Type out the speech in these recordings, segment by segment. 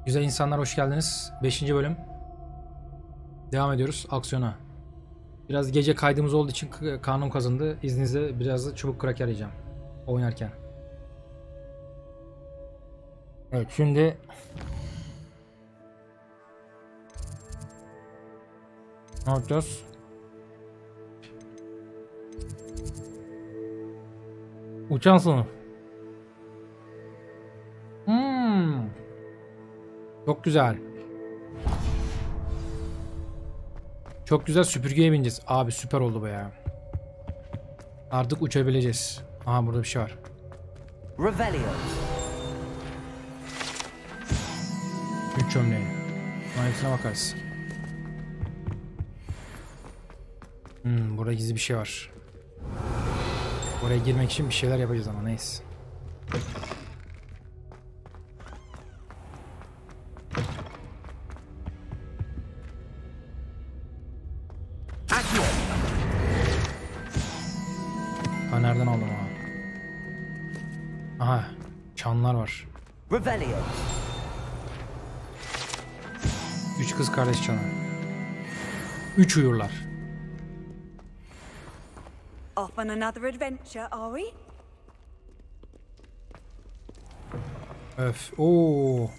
Güzel insanlar, hoş geldiniz. 5. bölüm. Devam ediyoruz aksiyona. Biraz gece kaydımız olduğu için karnım kazındı. İzninizle biraz da çubuk kraker yiyeceğim oynarken. Evet, şimdi ne yapacağız? Uçan sınıf. Çok güzel. Çok güzel, süpürgeye bineceğiz. Abi süper oldu bu ya. Artık uçabileceğiz. Aha, burada bir şey var. Güç çömleği. Hepsine bakarız. Burada gizli bir şey var. Oraya girmek için bir şeyler yapacağız ama neyse. Nereden aldım ha? Aha, çanlar var. 3 kız kardeş çanı. 3 uyurlar. Off on another adventure, are we? Öf. Oo.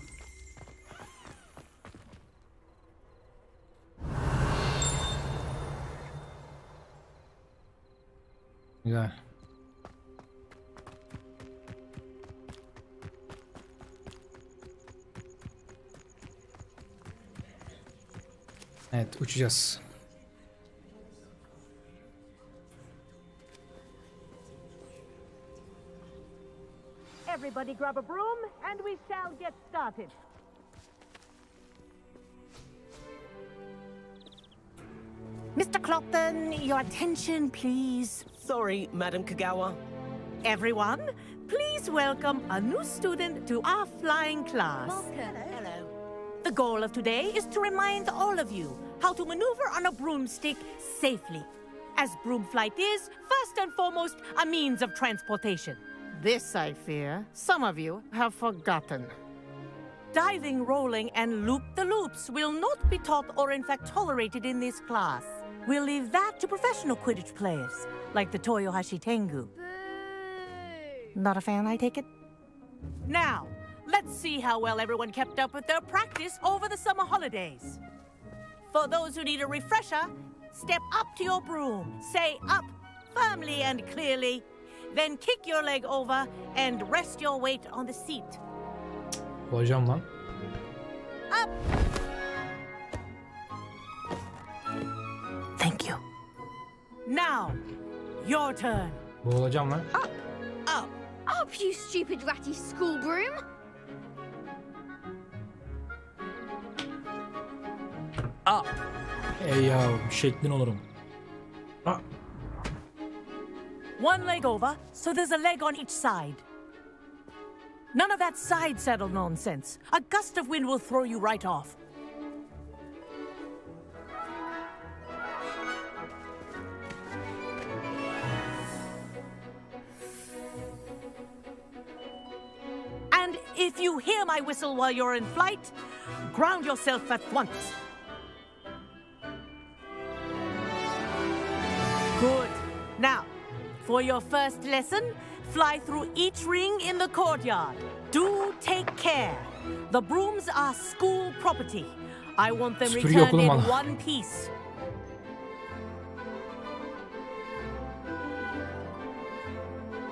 Güzel. Evet, uçacağız. Everybody grab a broom and we shall get started. Mr. Clopton, your attention, please. Sorry, Madam Kagawa. Everyone, please welcome a new student to our flying class. Welcome. Hello. The goal of today is to remind all of you how to maneuver on a broomstick safely, as broom flight is, first and foremost, a means of transportation. This, I fear, some of you have forgotten. Diving, rolling, and loop-the-loops will not be taught or in fact tolerated in this class. We'll leave that to professional Quidditch players, like the Toyohashi Tengu. Not a fan, I take it? Now, let's see how well everyone kept up with their practice over the summer holidays. For those who need a refresher, step up to your broom, say up firmly and clearly, then kick your leg over and rest your weight on the seat. Hocam lan. Up! Thank you. Now, your turn. Boğulacağım lan. Up! Up! Up, you stupid ratty school broom! Up! Ey yavrum, şeklin olurum. Ah. One leg over, so there's a leg on each side. None of that side saddle nonsense. A gust of wind will throw you right off. And if you hear my whistle while you're in flight, ground yourself at once. Good. Now, for your first lesson, fly through each ring in the courtyard. Do take care. The brooms are school property. I want them Süpürge returned in okulum one piece.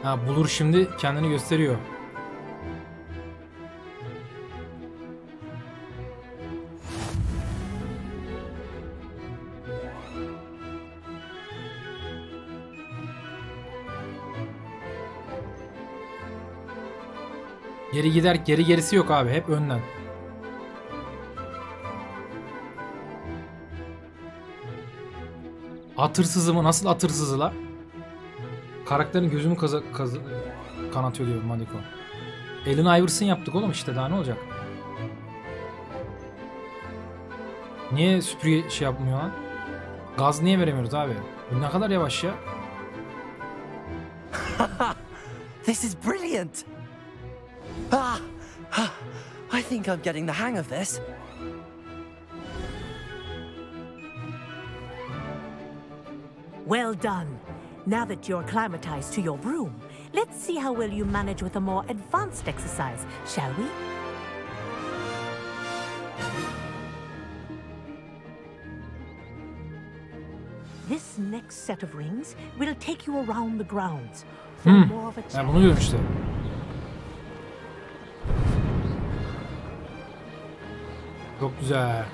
Ha, bulur şimdi, kendini gösteriyor. Geri gider, geri gerisi yok abi, hep önden. At hırsızı mı? Nasıl at hırsızı la? Karakterin gözümü kanatıyor diyorum Madiko. Allen Iverson yaptık oğlum işte, daha ne olacak? Niye süpürge şey yapmıyor lan? Gaz niye veremiyoruz abi? Bu ne kadar yavaş ya. This is brilliant! I think I'm getting the hang of this. Well done. Now that you're acclimatized to your broom, let's see how well you manage with a more advanced exercise, shall we? This next set of rings will take you around the grounds for more of a Ya challenge. bunu diyorum işte. Çok güzel.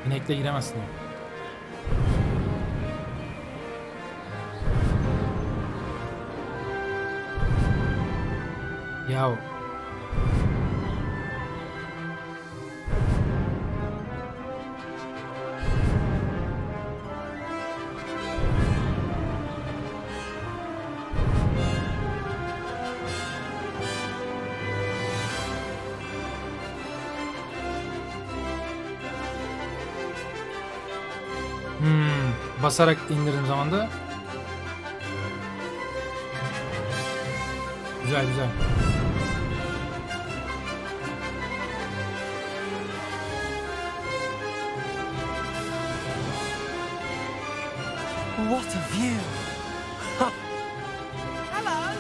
İnekle giremezsin. Yahu. Basarak indirdiğim zaman da güzel güzel. What a view! Hello.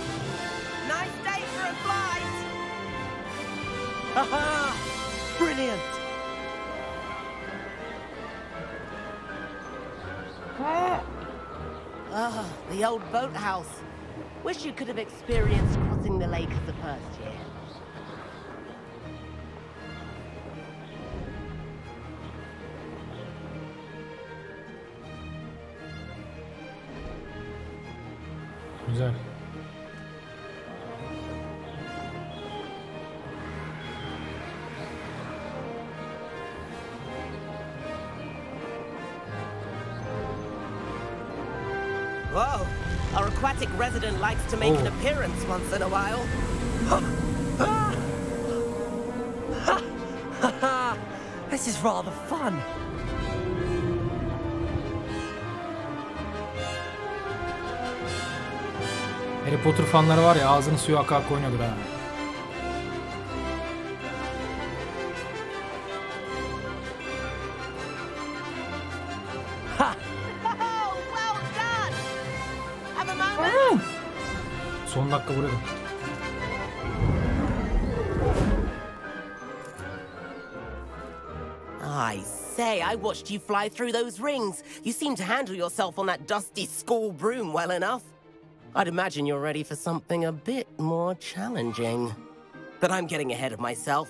Nice day for a flight. Haha! Brilliant! Ah, the old boathouse. Wish you could have experienced crossing the lake as a first year. Güzel. Whoa, our aquatic resident likes to make an appearance once in a while. This is rather fun. Harry Potter fanları var ya, ağzını suyu aka aka oynuyordur ha. Oh, well done! Have a moment. Son dakika vuruyordum. I say, I watched you fly through those rings. You seem to handle yourself on that dusty school broom well enough. I'd imagine you're ready for something a bit more challenging. But I'm getting ahead of myself.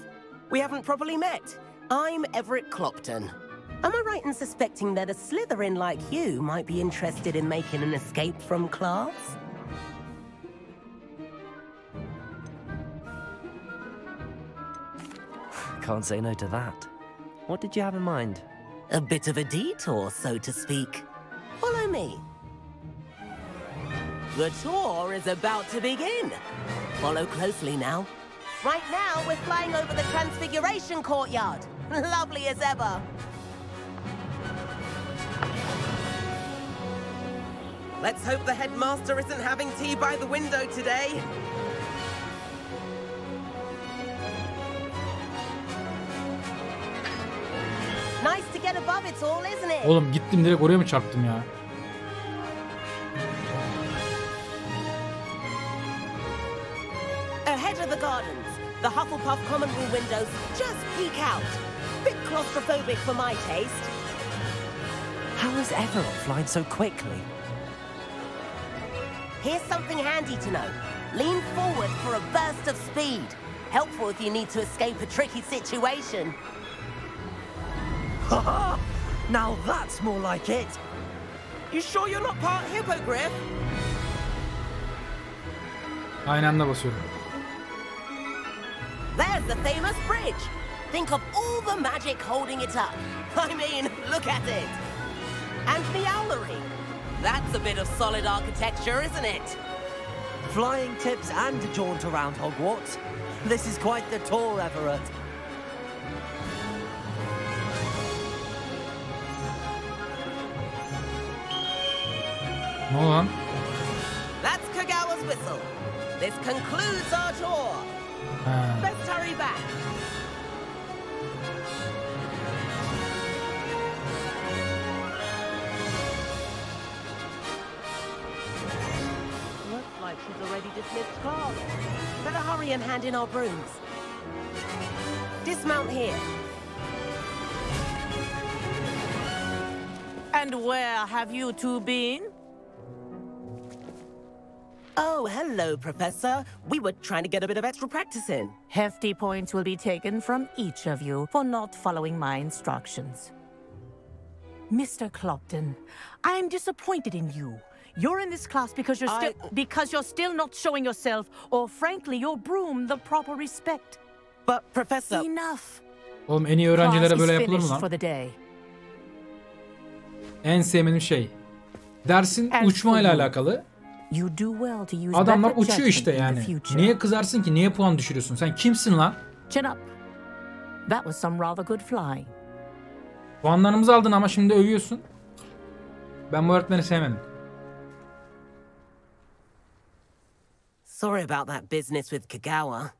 We haven't properly met. I'm Everett Clopton. Am I right in suspecting that a Slytherin like you might be interested in making an escape from class? Can't say no to that. What did you have in mind? A bit of a detour, so to speak. Follow me. The tour is about to begin. Follow closely now. Right now, we're flying over the Transfiguration Courtyard. Lovely as ever. Let's hope the headmaster isn't having tea by the window today. Nice to get above it all, isn't it? Oğlum gittim direkt oraya mı çarptım ya? Ahead of the gardens, the Hufflepuff common room windows just peek out. Bit claustrophobic for my taste. How is Everett flying so quickly? Here's something handy to know. Lean forward for a burst of speed. Helpful if you need to escape a tricky situation. Haha! Now that's more like it. You sure you're not part hippogriff? Aynı anda basıyorum. There's the famous bridge. Think of all the magic holding it up. I mean, look at it. And the owlery. That's a bit of solid architecture, isn't it? Flying tips and a jaunt around Hogwarts. This is quite the tour, Everett. Ne oldu lan? That's Kagawa First whistle. This concludes our tour. Let's hurry back. Looks like she's already dismissed class. Better hurry and hand in our brooms. Dismount here. And where have you two been? Oh, hello, Professor. We were trying to get a bit of extra practice in. Hefty points will be taken from each of you for not following my instructions. Mr. Clopton, I'm disappointed in you. You're in this class because you're still not showing yourself, or frankly, your broom the proper respect. But Professor... Enough. Oğlum en iyi öğrencilere böyle yapılır mı For lan? the day. En sevmediğim şey. Dersin uçmayla alakalı. You do well to use Adamlar better uçuyor işte judgment in the yani. future. Niye kızarsın ki? Niye puan düşürüyorsun? Sen kimsin lan? Chin up. That was some rather good flying. Puanlarımızı aldın ama şimdi övüyorsun. Ben bu öğretmeni sevmedim. Sorry about that business with Kagawa.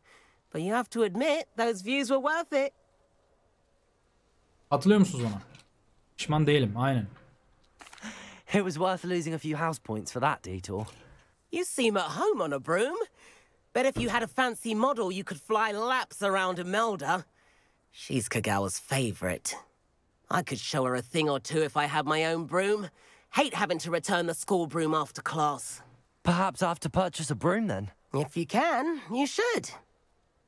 But you have to admit, those views were worth it. Hatırlıyor musunuz ona? Pişman değilim, aynen. It was worth losing a few house points for that detour. You seem at home on a broom. Bet if you had a fancy model, you could fly laps around Imelda. She's Kagawa's favorite. I could show her a thing or two if I had my own broom. Hate having to return the school broom after class. Perhaps I have to purchase a broom then? If you can, you should.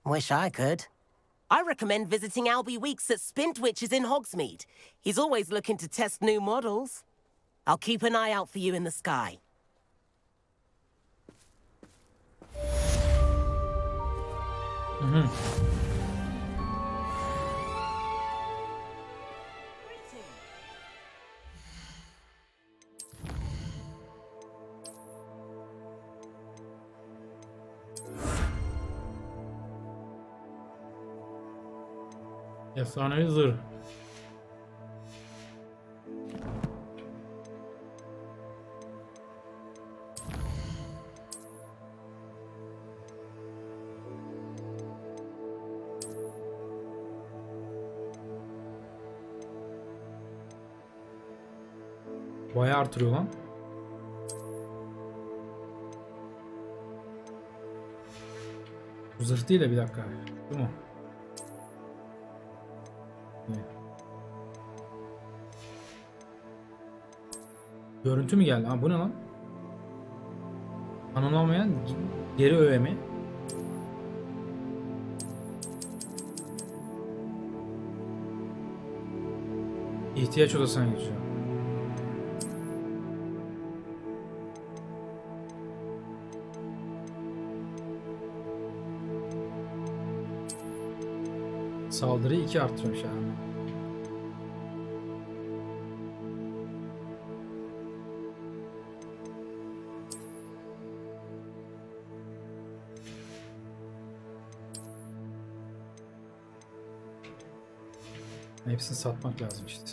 Wish I could. I recommend visiting Albie Weeks at Spintwitches in Hogsmeade. He's always looking to test new models. I'll keep an eye out for you in the sky. Efsanevi zırh. Bayağı artırıyor lan. Bu zırh değil de bir dakika. Değil mi? Evet. Görüntü mü geldi? Ha bu ne lan? Tanımlanmayan geri öğe mi? İhtiyaç odasına geçiyor. Saldırıyı 2 arttırmış yani. Hepsini satmak lazım işte.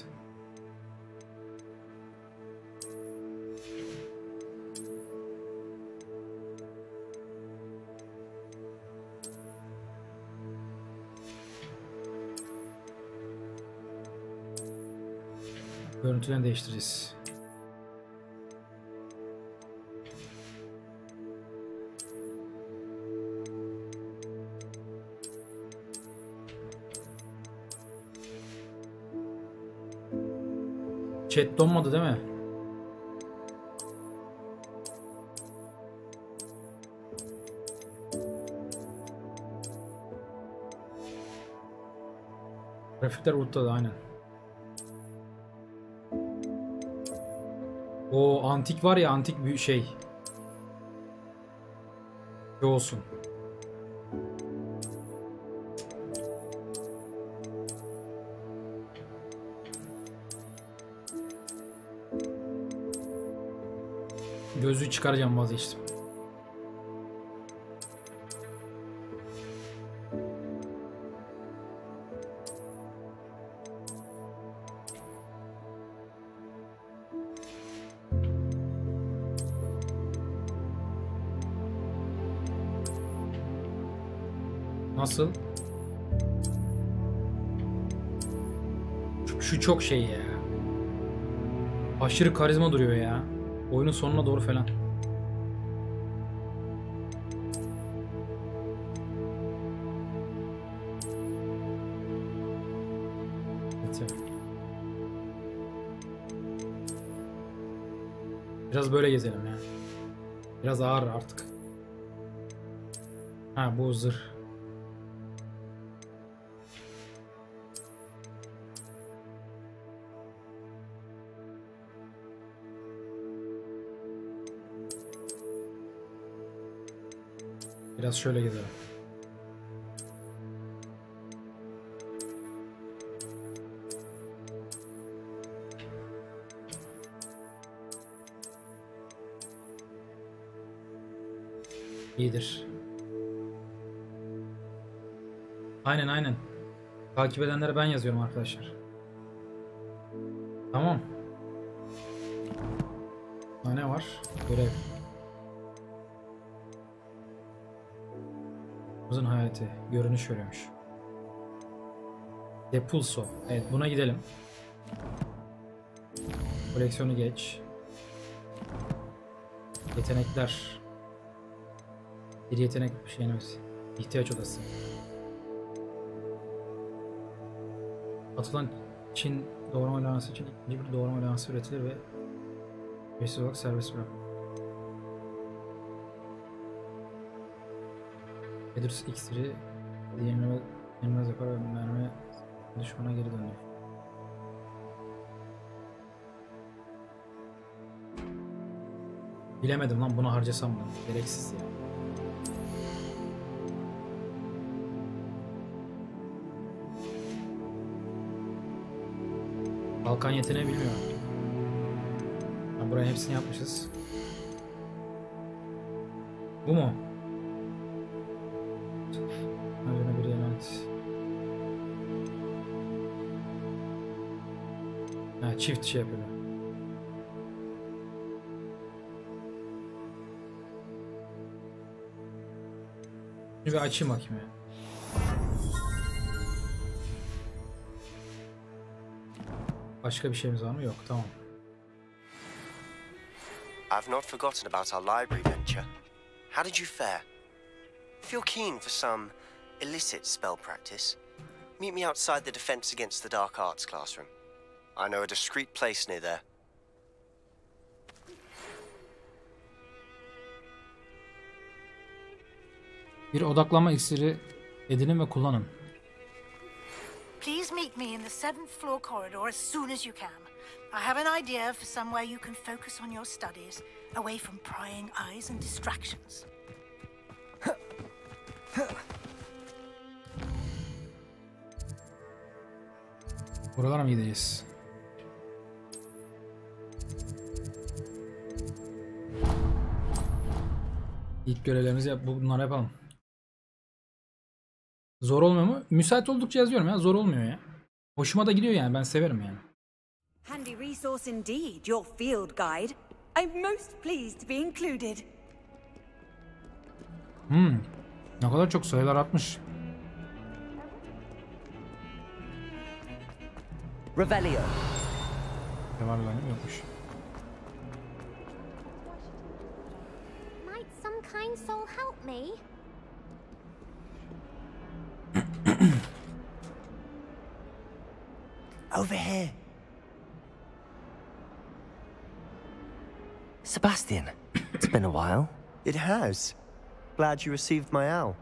Görüntülerini değiştireceğiz. Chat donmadı değil mi? Grafikler ultradı aynen. O antik var ya, antik bir şey. Ne olsun. Gözlüğü çıkaracağım, vazgeçtim. Nasıl? Şu çok şey ya. Aşırı karizma duruyor ya. Oyunun sonuna doğru falan. Biraz böyle gezelim ya. Biraz ağır artık. Ha bu zırh. Biraz şöyle gezelim. İyidir. Aynen. Takip edenlere ben yazıyorum arkadaşlar. Tamam. Ne var? Görev. Uzun hayatı. Görünüş veriyormuş. Depulso. Evet buna gidelim. Koleksiyonu geç. Yetenekler. Bir yetenek şeyimiz. İhtiyaç odası. Atılan için doğrama lansı için ikinci bir doğrama lansı üretilir ve ücretsiz olarak serbest bırakılır. Edris iksiri yenilmez yapar ve mermi düşmana geri dönüyor. Bilemedim lan bunu harcasam mı? Gereksiz ya. Balkan yeteneği bilmiyorum. Buraya hepsini yapmışız. Bu mu? Öyle bir element. Ha, çift şey yapıyor. Şimdi bir açayım bakayım ya. Başka bir şeyimiz var mı? Yok. Tamam. I've not forgotten about our library venture. How did you fare? If you're keen for some illicit spell practice, meet me outside the Defense Against the Dark Arts classroom. I know a discreet place near there. Bir odaklanma iksiri edinin ve kullanın. Please meet me in the 7th floor corridor as soon as you can. I have an idea for somewhere you can focus on your studies, away from prying eyes and distractions. Buralara mı gideceğiz? İlk görevlerimizi bunları yapalım. Zor olmuyor mu? Müsait oldukça yazıyorum ya. Zor olmuyor ya. Hoşuma da gidiyor yani. Ben severim yani. Handy resource indeed, your field guide. I'm most pleased to be included. Ne kadar çok sayılar atmış. Revelio. Ne var lan? Yokmuş. Might some kind soul help me? Over here. Sebastian, it's been a while. It has. Glad you received my owl.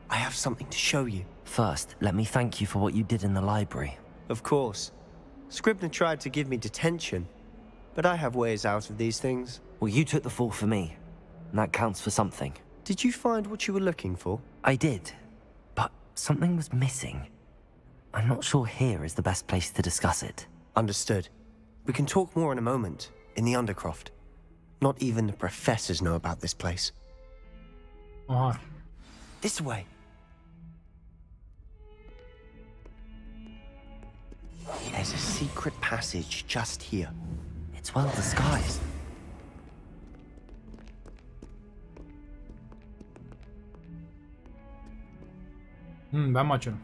I have something to show you. First, let me thank you for what you did in the library. Of course. Scribner tried to give me detention, but I have ways out of these things. Well, you took the fall for me, and that counts for something. Did you find what you were looking for? I did, but something was missing. I'm not sure here is the best place to discuss it. Understood. We can talk more in a moment, in the Undercroft. Not even the professors know about this place. Aha. This way. There's a secret passage just here. It's well disguised. Ben mi açıyorum?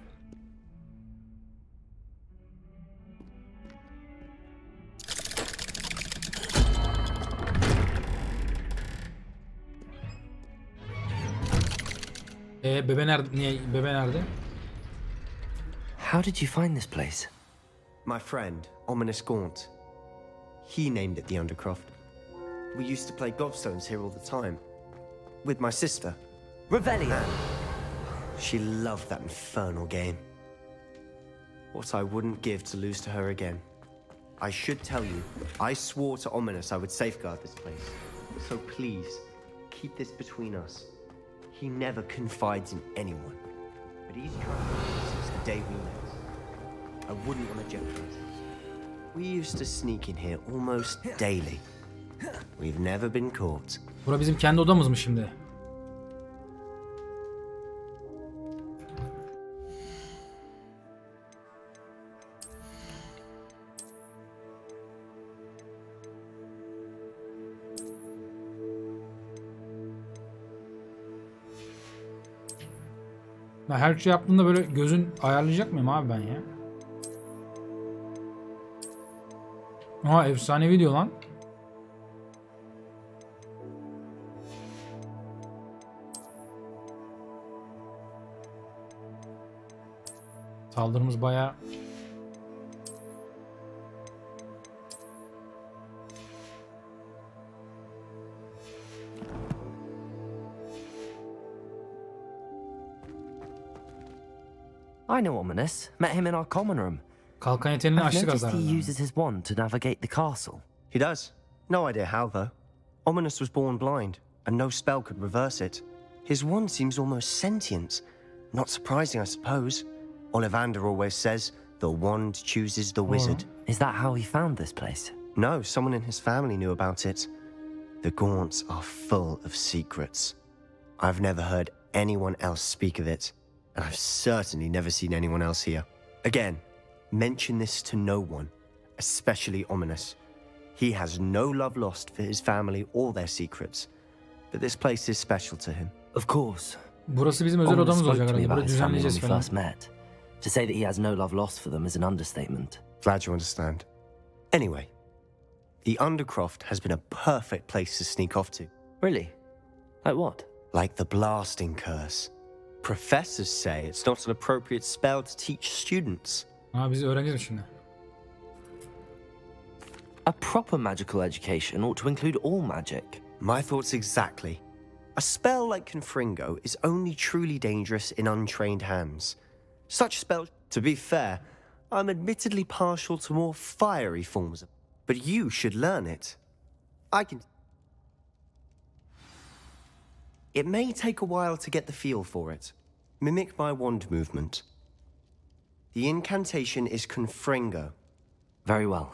Bebe nerede? Niye? Bebe nerede? How did you find this place? My friend, Ominous Gaunt. He named it the Undercroft. We used to play gobstones here all the time. With my sister. Revelio. She loved that infernal game. What I wouldn't give to lose to her again. I should tell you, I swore to Ominous I would safeguard this place. So please, keep this between us. He never confides in anyone. But he's tried since the day we met. I wouldn't want to jeopardize it. We used to sneak in here almost daily. We've never been caught. Bura bizim kendi odamız mı şimdi? Her şey yaptığında böyle gözün ayarlayacak mıyım abi ben ya? Aha, efsane video lan. Saldırımız bayağı... I know Ominous. Met him in our common room. Kalkan yeteneğini I've açtık noticed he azarından. uses his wand to navigate the castle. He does. No idea how, though. Ominous was born blind, and no spell could reverse it. His wand seems almost sentient. Not surprising, I suppose. Ollivander always says, the wand chooses the wizard. Is that how he found this place? No, someone in his family knew about it. The Gaunts are full of secrets. I've never heard anyone else speak of it, and I've certainly never seen anyone else here. Again, mention this to no one, especially Ominous. He has no love lost for his family or their secrets, but this place is special to him. Of course. Burası bizim özel Ominous odamız spoke olacak to me herhalde. about Burada his family when düzenleyeceğiz we falan. first met. To say that he has no love lost for them is an understatement. Glad you understand. Anyway, the Undercroft has been a perfect place to sneak off to. Really? Like what? Like the blasting curse. Professors say it's not an appropriate spell to teach students. Ha, biz öğreneceğiz şimdi. A proper magical education ought to include all magic. My thoughts exactly. A spell like Confringo is only truly dangerous in untrained hands. Such spells, to be fair, I'm admittedly partial to more fiery forms, but you should learn it. I can... It may take a while to get the feel for it. Mimic my wand movement. The incantation is Confringo. Very well.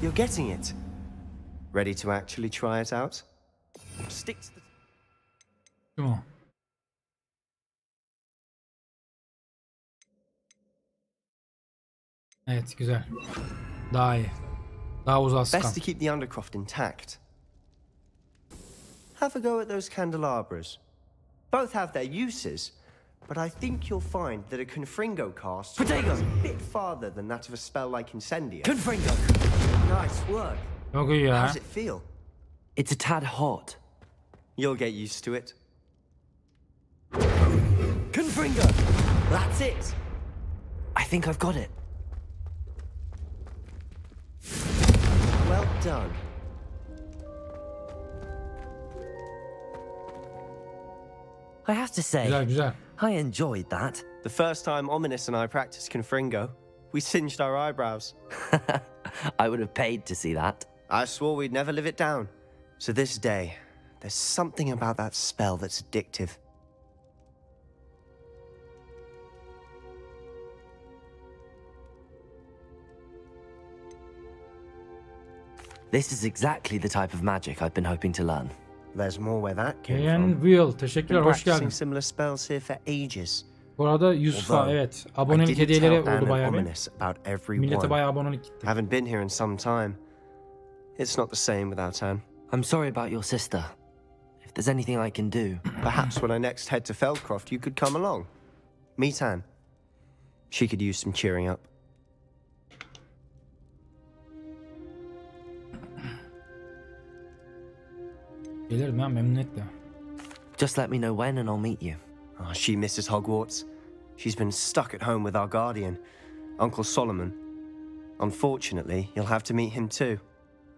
You're getting it. Ready to actually try it out? Stick to the... Değil mi o? Evet, güzel. Daha iyi. Daha uzağa sıkan. Best to keep the Undercroft intact. Have a go at those candelabras. Both have their uses, but I think you'll find that a Confringo cast is a bit farther than that of a spell like Incendio. Confringo! Nice work. Çok iyi ya. How's it feel? It's a tad hot. You'll get used to it. Confringo! That's it! I think I've got it. Well done. I have to say, Güzel güzel. I enjoyed that. The first time Ominous and I practiced Confringo, we singed our eyebrows. I would have paid to see that. I swore we'd never live it down. To this day, there's something about that spell that's addictive. This is exactly the type of magic I've been hoping to learn. There's more where that came Ian from. Will, teşekkürler, Been hoş geldin. practicing similar spells here for ages. Bu arada Yusuf'a evet abonelik hediyeleri oldu bayağı bir. Millete bayağı abonelik gitti. Haven't been here in some time. It's not the same without Anne. I'm sorry about your sister. If there's anything I can do... Perhaps when I next head to Feldcroft, you could come along. Meet Anne. She could use some cheering up. Gelirim ya memnuniyetle. Just let me know when and I'll meet you. Oh, she misses Hogwarts. She's been stuck at home with our guardian, Uncle Solomon. Unfortunately, you'll have to meet him too.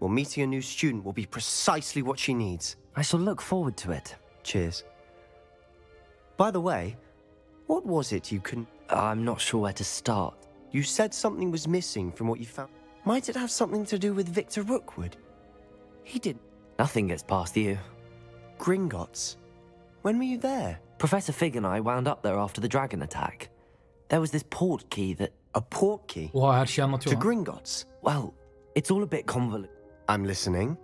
Well, meeting a new student will be precisely what she needs. I shall look forward to it. Cheers. By the way, what was it you couldn't... I'm not sure where to start. You said something was missing from what you found. Might it have something to do with Victor Rookwood? He did... Nothing gets past you. Gringotts? When were you there? Professor Fig and I wound up there after the dragon attack. There was this port key that... A port key? Oha her şeyi anlatıyor To lan. Gringotts? Well, it's all a bit convoluted. I'm listening.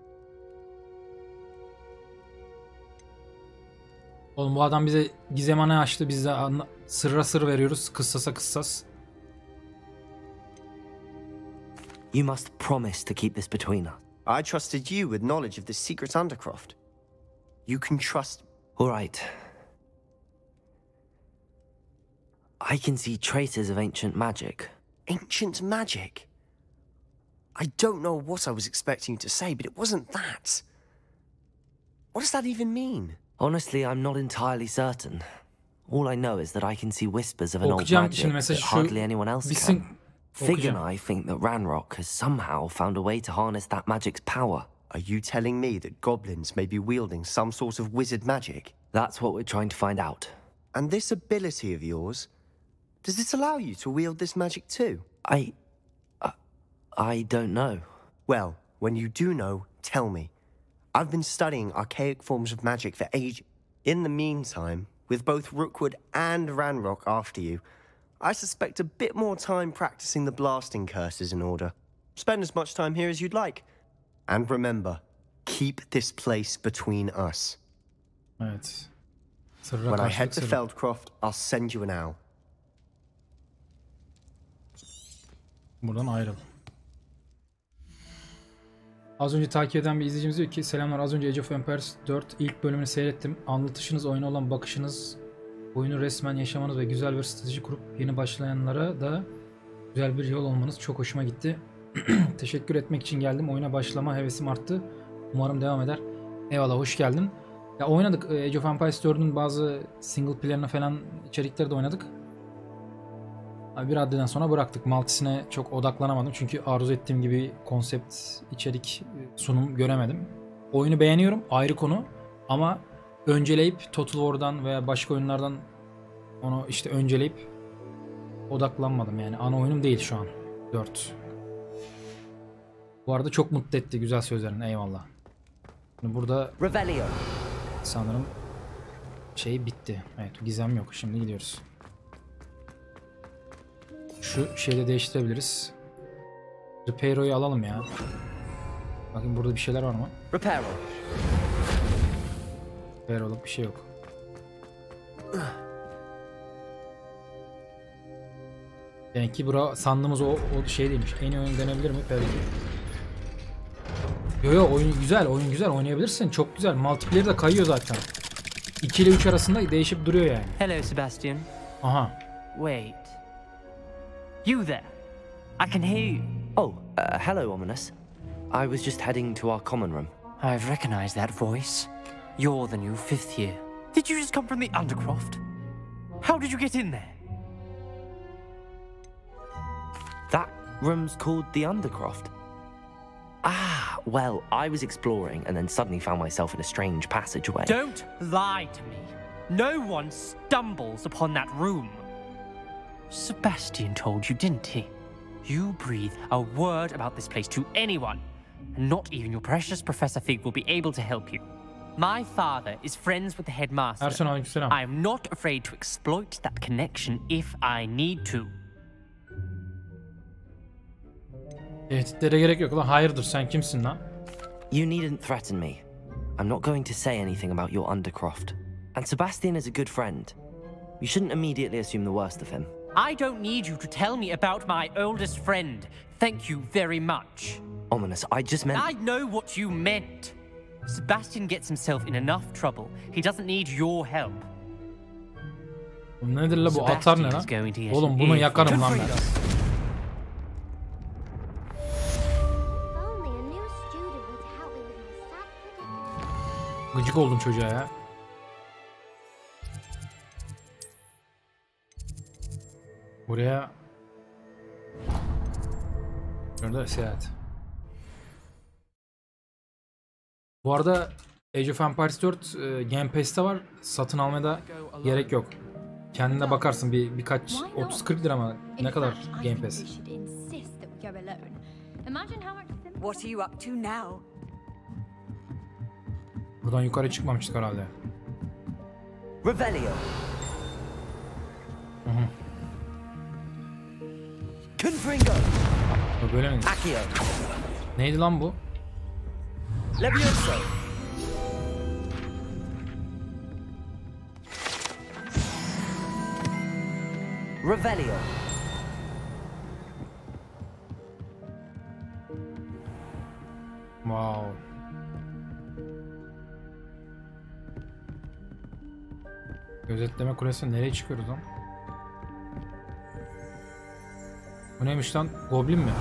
Oğlum bu adam bize gizemhane açtı. Biz de sırra sır veriyoruz. Kıssasa kıssas. You must promise to keep this between us. I trusted you with knowledge of the secret Undercroft. You can trust... All right. I can see traces of ancient magic. Ancient magic? I don't know what I was expecting you to say, but it wasn't that. What does that even mean? Honestly, I'm not entirely certain. All I know is that I can see whispers of an old Okuyacağım magic şimdi that mesajı şu hardly anyone else bitsin. can. Fig and Okuyacağım. I think that Ranrock has somehow found a way to harness that magic's power. Are you telling me that goblins may be wielding some sort of wizard magic? That's what we're trying to find out. And this ability of yours, does it allow you to wield this magic too? I don't know. Well, when you do know, tell me. I've been studying archaic forms of magic for ages. In the meantime, with both Rookwood and Ranrock after you, I suspect a bit more time practicing the blasting curses in order. Spend as much time here as you'd like. And remember, keep this place between us. Evet. When I head to Feldcroft, I'll send you an owl. Buradan ayrıl. Az önce takip eden bir izleyicimiz diyor ki selamlar, az önce Age of Empires 4 ilk bölümünü seyrettim. Anlatışınız, oyuna olan bakışınız, oyunu resmen yaşamanız ve güzel bir strateji kurup yeni başlayanlara da güzel bir yol olmanız çok hoşuma gitti. Teşekkür etmek için geldim. Oyuna başlama hevesim arttı. Umarım devam eder. Eyvallah, hoş geldin. Ya oynadık. Age of Empires 4'ün bazı single player'ına falan içerikleri de oynadık. Bir raddeden sonra bıraktık. Multisine çok odaklanamadım. Çünkü arzu ettiğim gibi konsept, içerik, sunum göremedim. Oyunu beğeniyorum. Ayrı konu. Ama önceleyip Total War'dan veya başka oyunlardan onu işte önceleyip odaklanmadım. Yani ana oyunum değil şu an. 4. Bu arada çok mutlu etti güzel sözlerin. Eyvallah. Şimdi burada Revelio. Sanırım şey bitti. Evet, gizem yok. Şimdi gidiyoruz. Şu şeyi de değiştirebiliriz. Repairo'yu alalım ya. Bakın burada bir şeyler var mı? Repairo. Repairo'luk bir şey yok. Yani ki bura sandığımız o şey değilmiş. En iyi oyun denebilir mi? Belki. Yo oyun güzel, oyun güzel, oynayabilirsin. Çok güzel. Multiplayer de kayıyor zaten. 2 ile 3 arasında değişip duruyor yani. Hello, Sebastian. Aha. Wait. You there? I can hear you. Oh, hello, Ominous. I was just heading to our common room. I've recognized that voice. You're the new 5th year. Did you just come from the Undercroft? How did you get in there? That room's called the Undercroft. Ah, well, I was exploring and then suddenly found myself in a strange passageway. Don't lie to me. No one stumbles upon that room. Sebastian told you, didn't he? You breathe a word about this place to anyone, and not even your precious Professor Fig will be able to help you. My father is friends with the headmaster. I am not afraid to exploit that connection if I need to. Tehditlere gerek yok lan. Hayırdır, sen kimsin lan? You needn't threaten me. I'm not going to say anything about your Undercroft. And Sebastian is a good friend. You shouldn't immediately assume the worst of him. I don't need you to tell me about my oldest friend. Thank you very much. Ominous, I just meant... I know what you meant. Sebastian gets himself in enough trouble. He doesn't need your help. Nedir la bu atar ne lan? Oğlum bunu yakarım lan ben. Gıcık oldum çocuğa ya. Buraya şurada seyahat. Bu arada Age of Empires 4 Game Pass'te var. Satın almaya da gerek yok. Kendine bakarsın birkaç 30-40 lira ama ne kadar Game Pass. What are you up to now? Buradan yukarı çıkmamıştık herhalde. Revelio. Confringo. Böyle mi? Accio. Neydi lan bu? Levioso. Revelio. Wow. Gözetleme kulesi nereye çıkıyoruz lan? Bu neymiş lan? Goblin mi?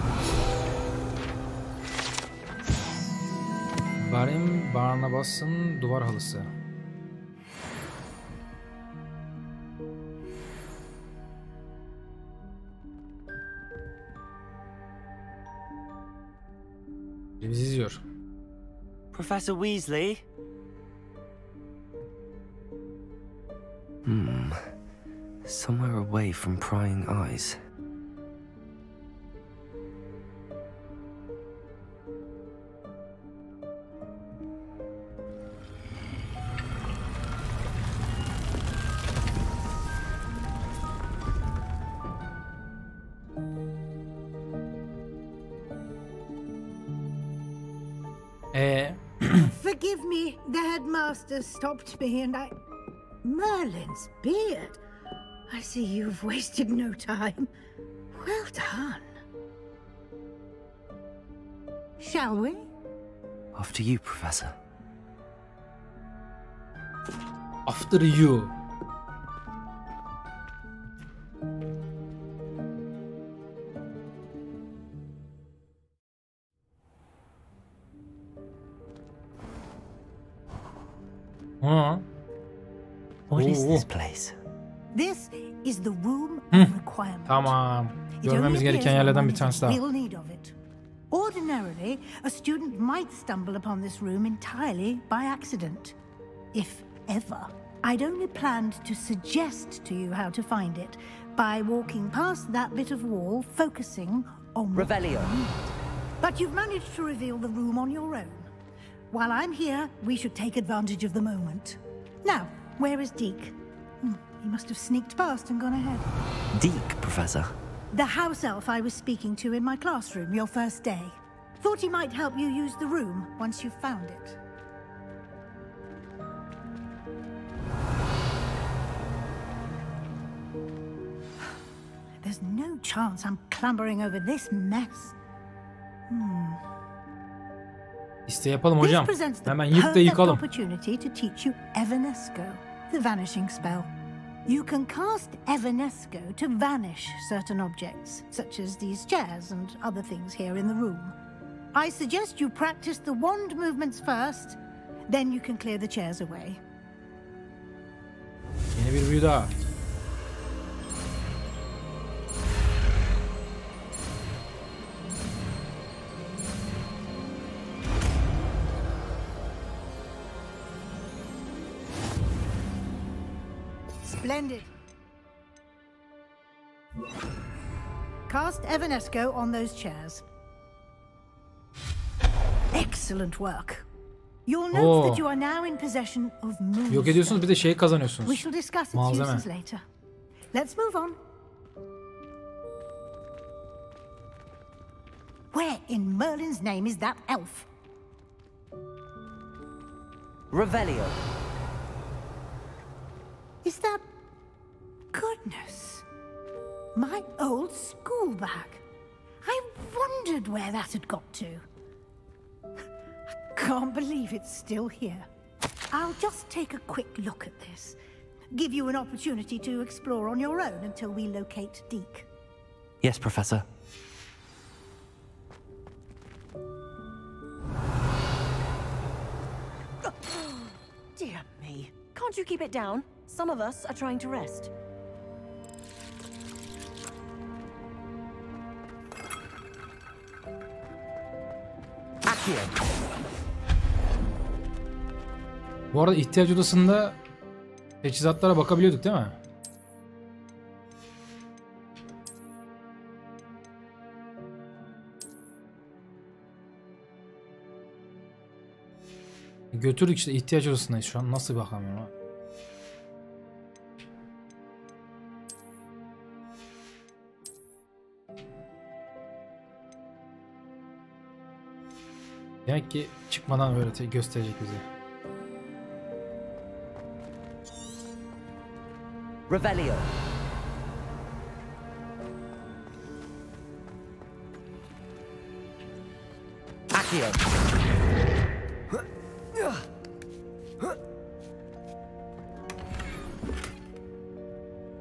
Barim Barnabas'ın duvar halısı. Bizi izliyor. Professor Weasley. Somewhere away from prying eyes. Forgive me, the headmaster stopped me and I... Merlin's beard. I see you've wasted no time. Well done. Shall we? After you, Professor. After you. What is this place? This is the room of requirement. Tamam. Görmemiz gereken yerlerden bir tanesi daha. We'll need of it. Ordinarily, a student might stumble upon this room entirely by accident, if ever. I'd only planned to suggest to you how to find it by walking past that bit of wall, focusing on Revelio. But you've managed to reveal the room on your own. While I'm here, we should take advantage of the moment. Now, where is Deke? He must have sneaked past and gone ahead. Deke, Professor? The house elf I was speaking to in my classroom your first day. Thought he might help you use the room once you've found it. There's no chance I'm clambering over this mess. İşte yapalım hocam. Hemen yık da yıkalım. Opportunity to teach you Evanesco, the vanishing spell. You can cast Evanesco to vanish certain objects, such as these chairs and other things here in the room. I suggest you practice the wand movements first, then you can clear the chairs away. Yeni bir büyü daha. Splendid. Cast Evanesco on those chairs. Excellent work. You'll note that you are now in possession of moonstone. Yok ediyorsunuz bir de şey kazanıyorsunuz. We shall discuss its Malzeme. uses later. Let's move on. Where in Merlin's name is that elf? Revelio. Is that goodness. My old school bag. I wondered where that had got to. I can't believe it's still here. I'll just take a quick look at this. Give you an opportunity to explore on your own until we locate Deke. Yes, Professor. Dear me. Can't you keep it down? Some of us are trying to rest. Bu arada ihtiyaç odasında teçhizatlara bakabiliyorduk değil mi? Götürdük işte, ihtiyaç odasındayız şu an. Nasıl bakamıyorum? Demek ki çıkmadan öyle gösterecek bize. Revelio. Accio.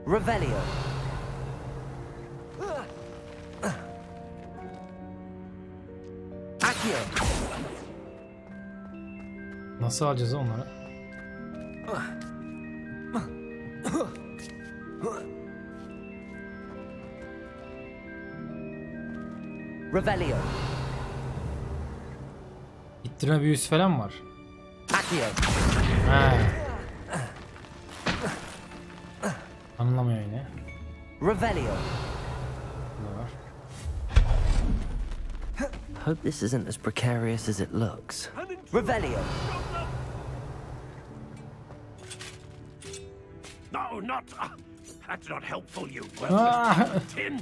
Revelio. Accio. Nasıl alacağız onları? Revelio. İttirme büyüsü falan var. Accio. He. Anlamıyor yine. Revelio. Ne var? Hope this isn't as precarious as it looks. Revelio. No, not. That's not helpful, you. Tin.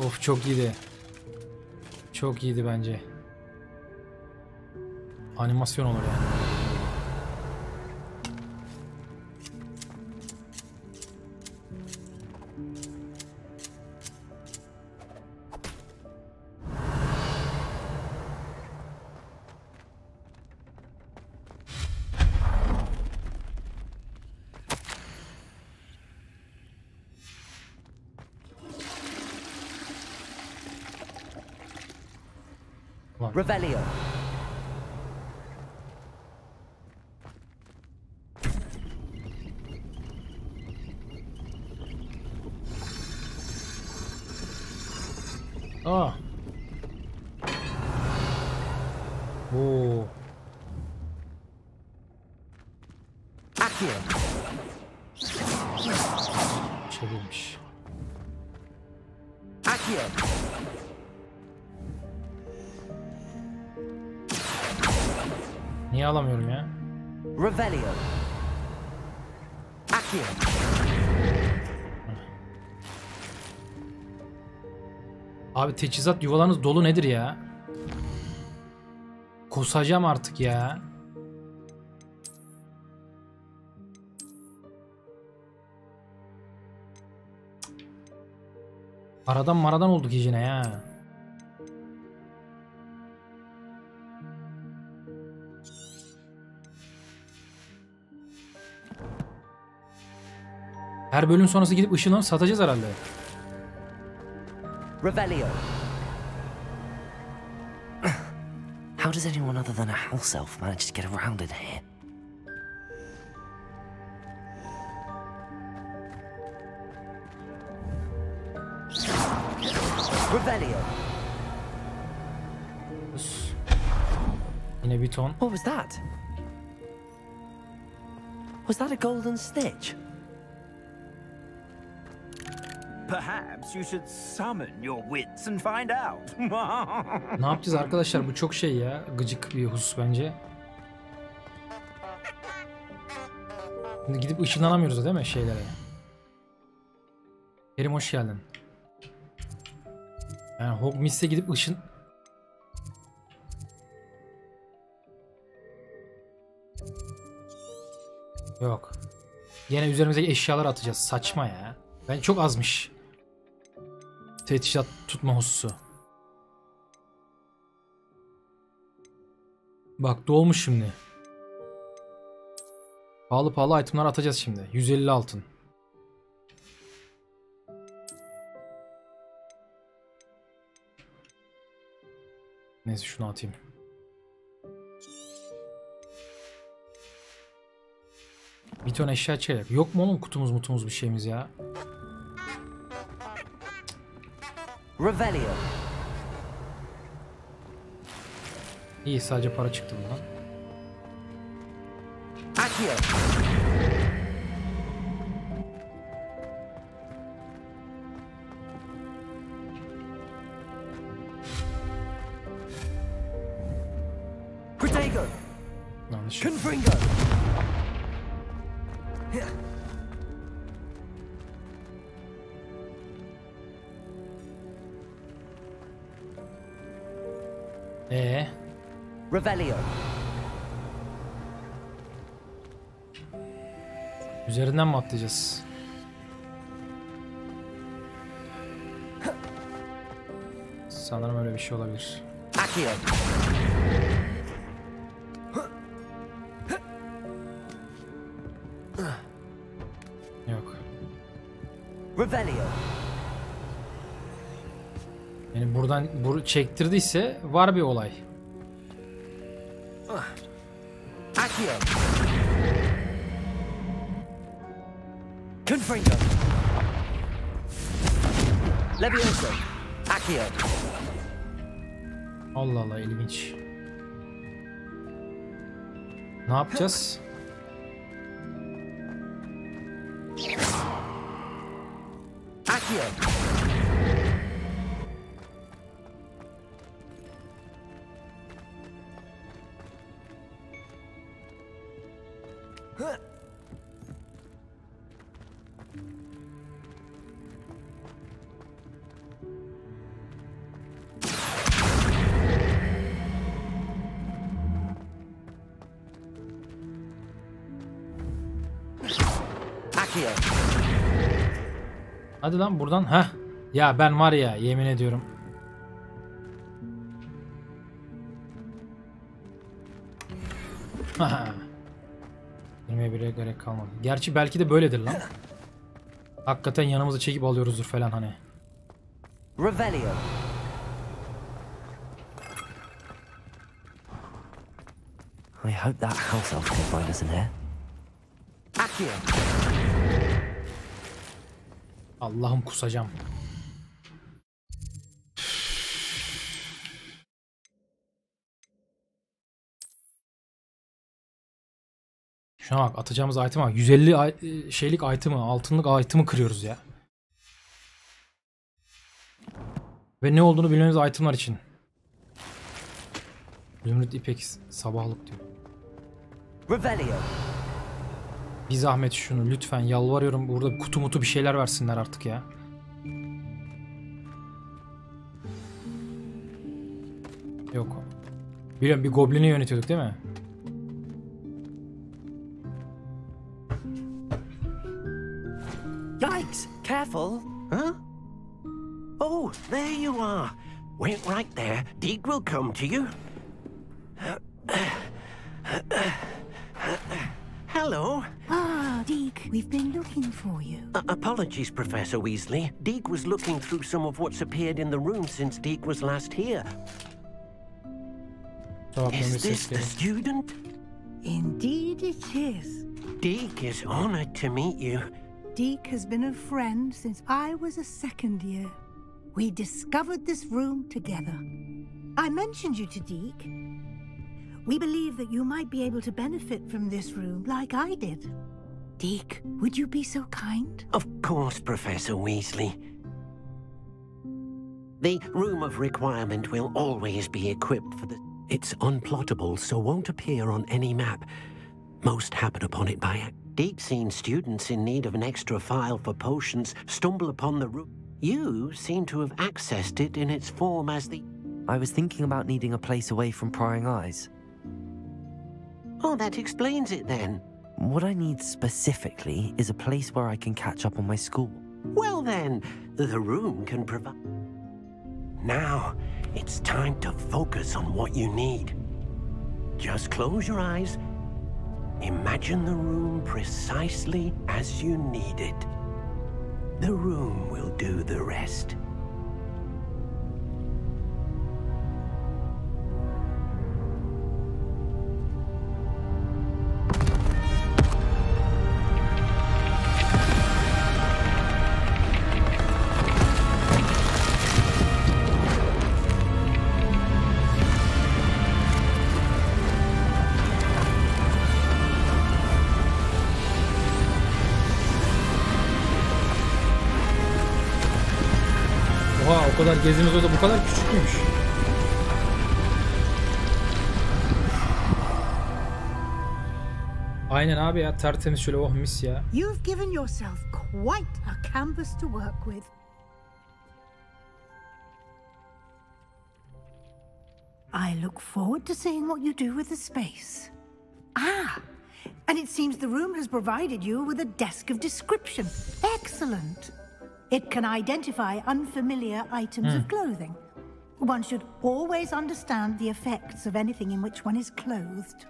Of, çok iyiydi. Çok iyiydi bence. Animasyon olur yani. Revelio. Aa. Oo. Accio. Şey değilmiş. Accio. Niye alamıyorum ya? Revelio. Accio. Abi teçhizat yuvalarınız dolu nedir ya? Kusacağım artık ya. Maradan olduk iyicene ya. Her bölüm sonrası gidip ışınlanıp satacağız herhalde. Revelio. How does anyone other than a house elf manage to get around in here? Revelio. Yine bir ton. What was that? Was that a golden stitch? Perhaps you should summon your wits and find out. Ne yapacağız arkadaşlar? Bu çok şey ya. Gıcık bir husus bence. Şimdi gidip ışınlanamıyoruz değil mi şeylere? Kerim hoş geldin. Yani Hogwarts'e gidip ışın... Yok. Gene üzerimizdeki eşyaları atacağız. Saçma ya. Ben çok azmış. Teçhizat tutma hususu. Bak dolmuş şimdi. Pahalı pahalı itemler atacağız şimdi. 150 altın. Neyse şunu atayım. Bir ton eşya çeyrek. Yok mu oğlum kutumuz bir şeyimiz ya? Revelio. İyi sadece para çıktı bundan. Accio. Protego. Yanlış. Confringo. Revelio. Üzerinden mi atlayacağız? Sanırım öyle bir şey olabilir. Accio. Yok. Revelio. Yani buradan çektirdiyse var bir olay. Accio. Confringo. Levioso. Accio. Allah Allah ilginç. Ne yapacağız? Accio. Hadi lan buradan. Heh. Ya ben var ya yemin ediyorum. Girmeye bile gerek kalmadı. Gerçi belki de böyledir lan. Hakikaten yanımıza çekip alıyoruzdur falan hani. Revelio. I hope that house elf can find us in here. Accio. Allah'ım kusacağım. Şuna bak atacağımız item'a bak. 150 şeylik item'ı, altınlık item'ı kırıyoruz ya. Ve ne olduğunu bilmemiz item'lar için. Zümrüt ipek sabahlık diyor. Revelio. Bir zahmet şunu lütfen yalvarıyorum. Burada kutu mutu bir şeyler versinler artık ya. Yok. Biliyorum bir goblini yönetiyorduk değil mi? Yikes! Careful! Huh? Oh, there you are. Wait right there. Deek will come to you. Hello. Ah, Deek, we've been looking for you. Apologies, Professor Weasley. Deek was looking through some of what's appeared in the room since Deek was last here. Is this the student? Indeed it is. Deek is honored to meet you. Deek has been a friend since I was a second year. We discovered this room together. I mentioned you to Deek. We believe that you might be able to benefit from this room like I did. Deek, would you be so kind? Of course, Professor Weasley. The Room of Requirement will always be equipped for the... It's unplottable, so won't appear on any map. Most happen upon it by... Deek's seen students in need of an extra file for potions stumble upon the room. You seem to have accessed it in its form as the... I was thinking about needing a place away from prying eyes. Oh, that explains it then. What I need specifically is a place where I can catch up on my school. Well then, the room can provide... Now, it's time to focus on what you need. Just close your eyes. Imagine the room precisely as you need it. The room will do the rest. O kadar gezimiz o da bu kadar küçük müymüş? Aynen abi ya, tertemiz şöyle, oh mis ya. You've given yourself quite a canvas to work with. I look forward to seeing what you do with the space. Ah, and it seems the room has provided you with a desk of description. Excellent. It can identify unfamiliar items of clothing. One should always understand the effects of anything in which one is clothed.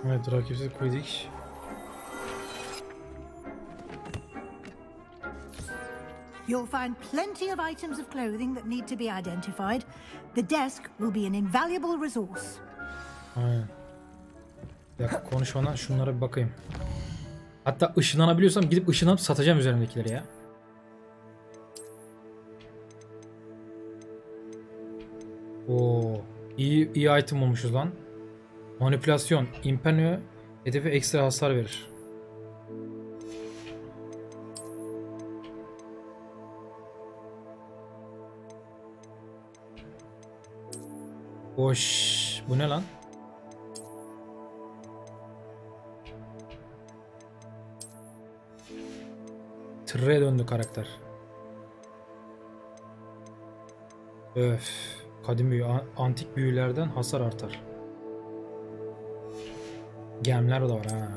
Evet, rakipsiz Quidditch. You'll find plenty of items of clothing that need to be identified. The desk will be an invaluable resource. Aynen. Bir dakika, konuşmadan şunlara bir bakayım. Hatta ışınlanabiliyorsam gidip ışınlanıp satacağım üzerimdekileri ya. Oo, iyi item olmuşuz lan. Manipülasyon, impenyo hedefe ekstra hasar verir. Boş. Bu ne lan? Tırra'ya döndü karakter. Öf. Kadim büyü, antik büyülerden hasar artar. Gemler de var ha.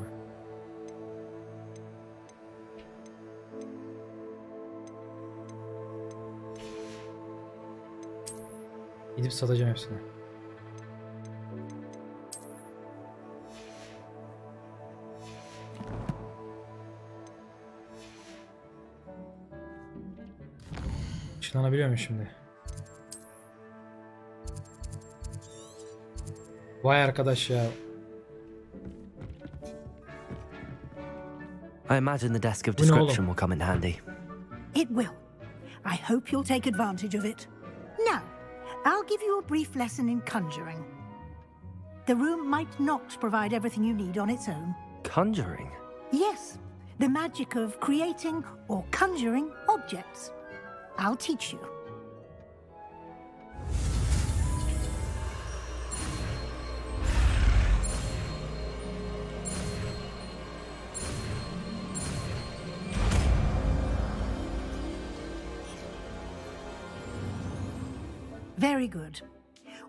Gidip satacağım hepsini. Işınlanabiliyor muyum şimdi? Vay arkadaş ya. I imagine the desk of description will come in handy. It will. I hope you'll take advantage of it. Now, I'll give you a brief lesson in conjuring. The room might not provide everything you need on its own. Conjuring? Yes, the magic of creating or conjuring objects. I'll teach you. Very good.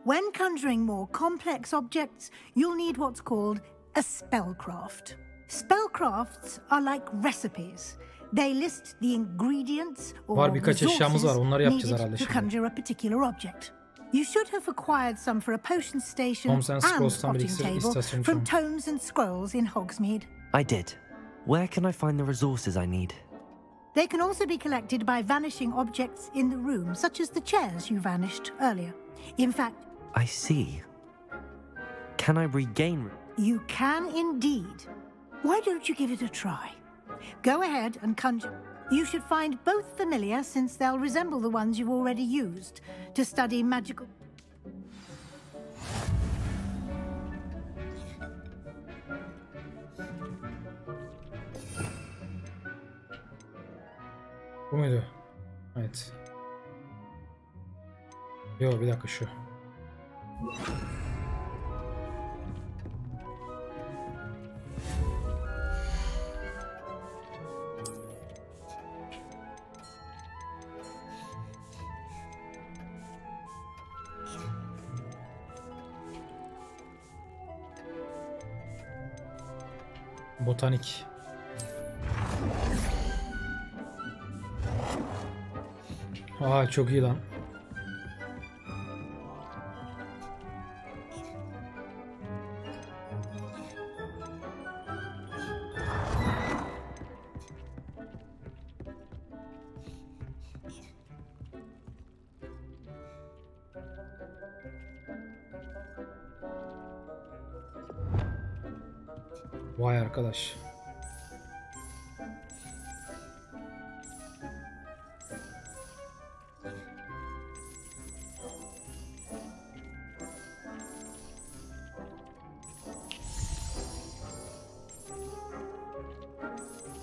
When conjuring more complex objects, you'll need what's called a spellcraft. Spellcrafts are like recipes. They list the ingredients or resources needed to conjure a particular object. You should have acquired some for a potion station and potting table from tomes and scrolls in Hogsmeade. I did. Where can I find the resources I need? They can also be collected by vanishing objects in the room, such as the chairs you vanished earlier. In fact... I see. Can I regain... You can indeed. Why don't you give it a try? Go ahead and conjure. You should find both familiar, since they'll resemble the ones you've already used to study magical... Bu muydu? Evet. Yo, bir dakika şu. Botanik. Aa çok iyi lan. Vay arkadaş.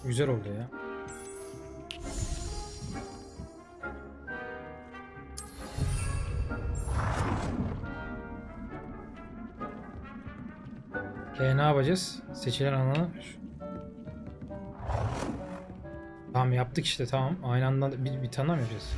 Güzel oldu ya. Ne yapacağız? Seçilen alanı. Tamam yaptık işte, tamam. Aynı anda bir tane mi yapacağız?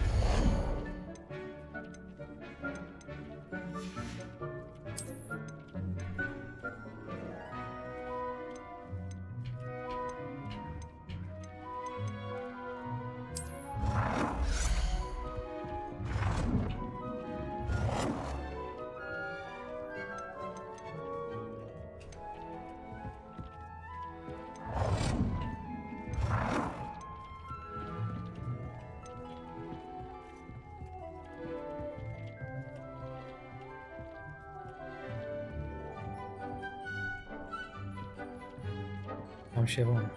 Tam şey yapamam.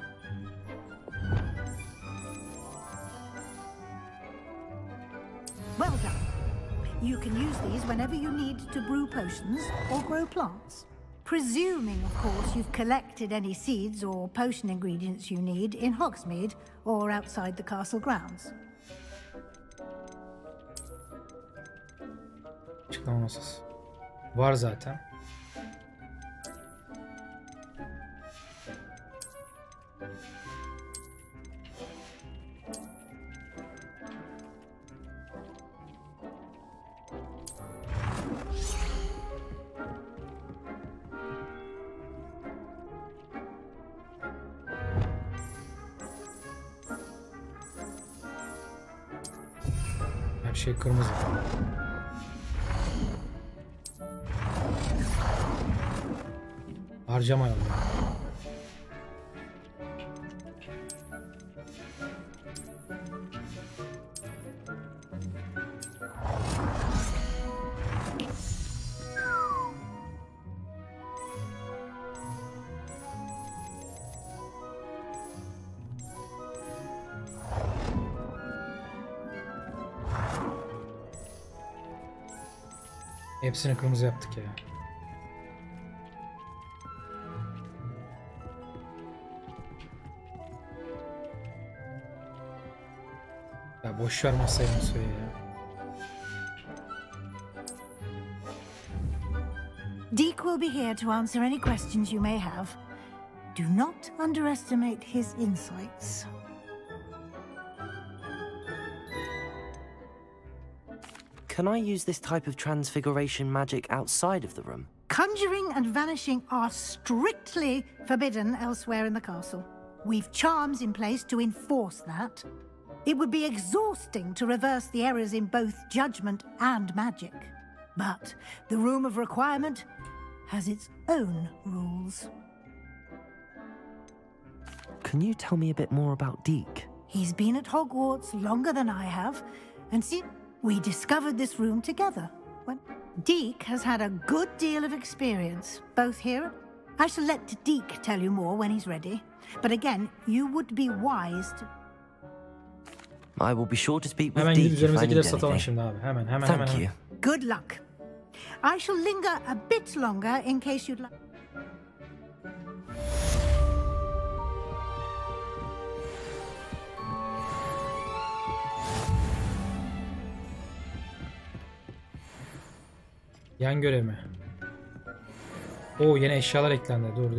Well done. You can use these whenever you need to brew potions or grow plants. Presuming, of course, you've collected any seeds or potion ingredients you need in Hogsmeade or outside the castle grounds. Açıklama masası. Var zaten. Her şey kırmızı. Harcamayalım. Hepsini kırmızı yaptık ya. Ya boş ver masayı ya. Deke will be here to answer any questions you may have. Do not underestimate his insights. Can I use this type of transfiguration magic outside of the room? Conjuring and vanishing are strictly forbidden elsewhere in the castle. We've charms in place to enforce that. It would be exhausting to reverse the errors in both judgment and magic. But the Room of Requirement has its own rules. Can you tell me a bit more about Deke? He's been at Hogwarts longer than I have, and we discovered this room together. Deke has had a good deal of experience, both here. I shall let Deke tell you more when he's ready. But again, you would be wise to... I will be sure to speak with Hemen Deke gidip if I need üzerimize satalım anything. şimdi abi. Hemen. Thank you. Good luck. I shall linger a bit longer in case you'd like... Yan görev mi? Oo, yeni eşyalar eklendi. Dur.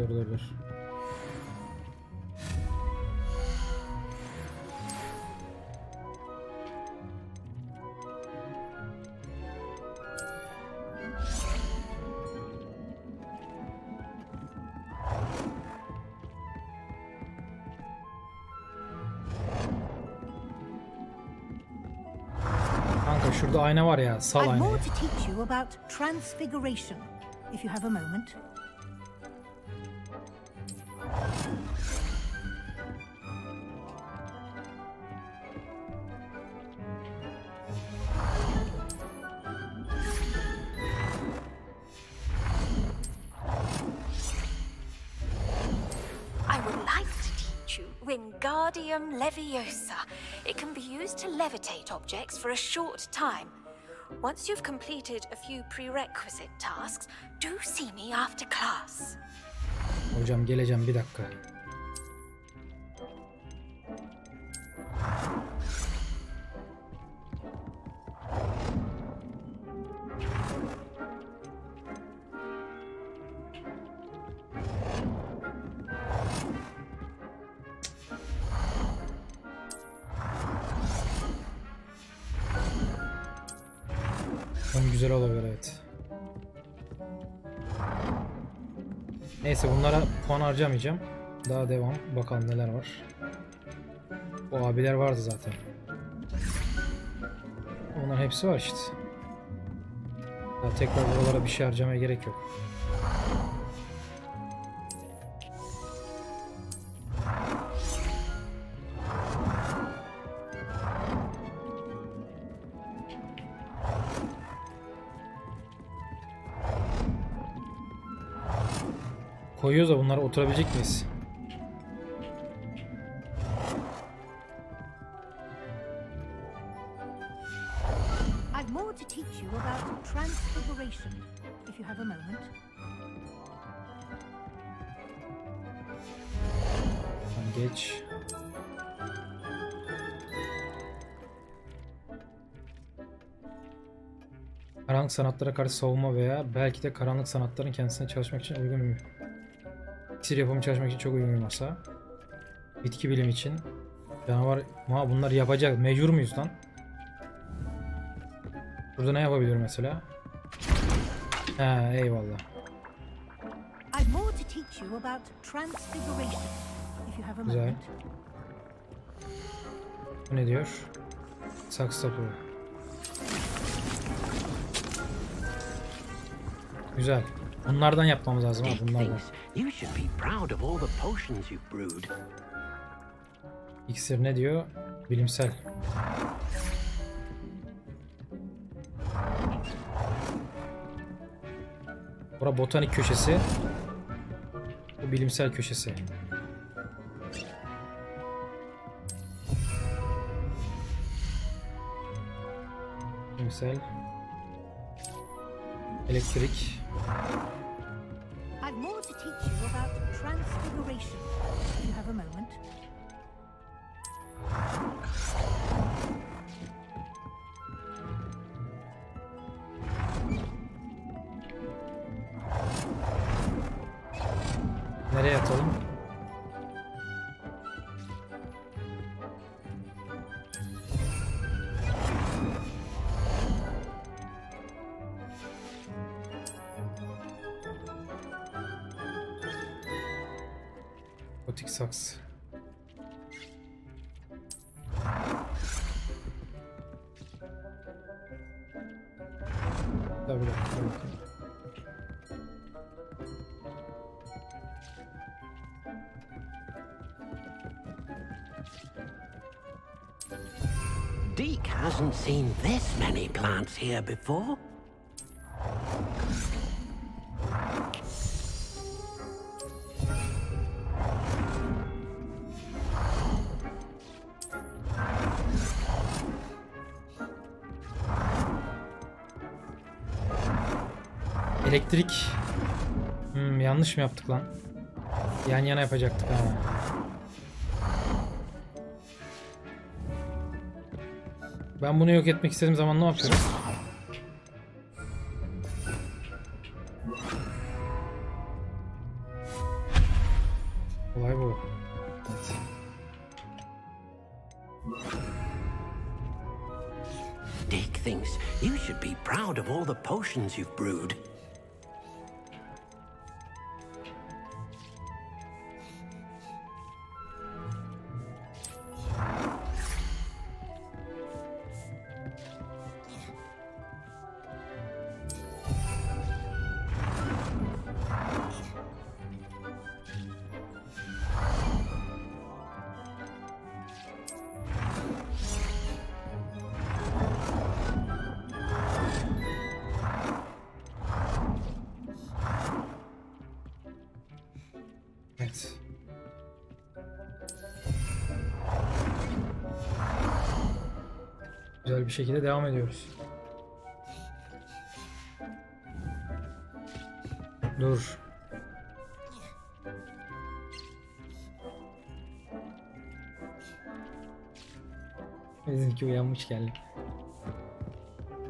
dakika, şurada ayna var ya, sal I've aynayı. more to teach you about transfiguration, if you have a moment. I would like to teach you Wingardium Leviosa. It can be used to levitate objects for a short time. Once you've completed a few prerequisite tasks, do see me after class. Hocam geleceğim, bir dakika. Güzel olabilir, evet. Neyse, bunlara puan harcamayacağım. Daha devam. Bakalım neler var. O abiler vardı zaten. Onların hepsi var işte. Daha tekrar buralara bir şey harcamaya gerek yok. Koyuyoruz da bunlara oturabilecek miyiz? I've more to teach you about transfiguration, if you have a moment. Geç. Karanlık sanatlara karşı savunma veya belki de karanlık sanatların kendisine çalışmak için uygun bir iksir yapımı çalışmak için çok uygun bir masa. Bitki bilim için. Canavar... Ma bunları yapacak. Mecbur muyuz lan? Burada ne yapabiliyorum mesela? Ha, eyvallah. Güzel. Bu ne diyor? Saksı topu. Güzel. Bunlardan yapmamız lazım ha, bunlardan. İksir ne diyor? Bilimsel. Bura botanik köşesi. Bu bilimsel köşesi. Bilimsel. Elektrik. I've more to teach you about transfiguration, if you have a moment. Nereye atalım? Gotik saks. Tabii ki. Deke hasn't seen this many plants here before. Elektrik. Yanlış mı yaptık lan? Yan yana yapacaktık ha. Ben bunu yok etmek istediğim zaman ne yapıyorum? Olay bu. Evet. Deke thinks you should be proud of all the potions you've brewed. bir şekilde devam ediyoruz. Dur. Bizimki uyanmış geldi.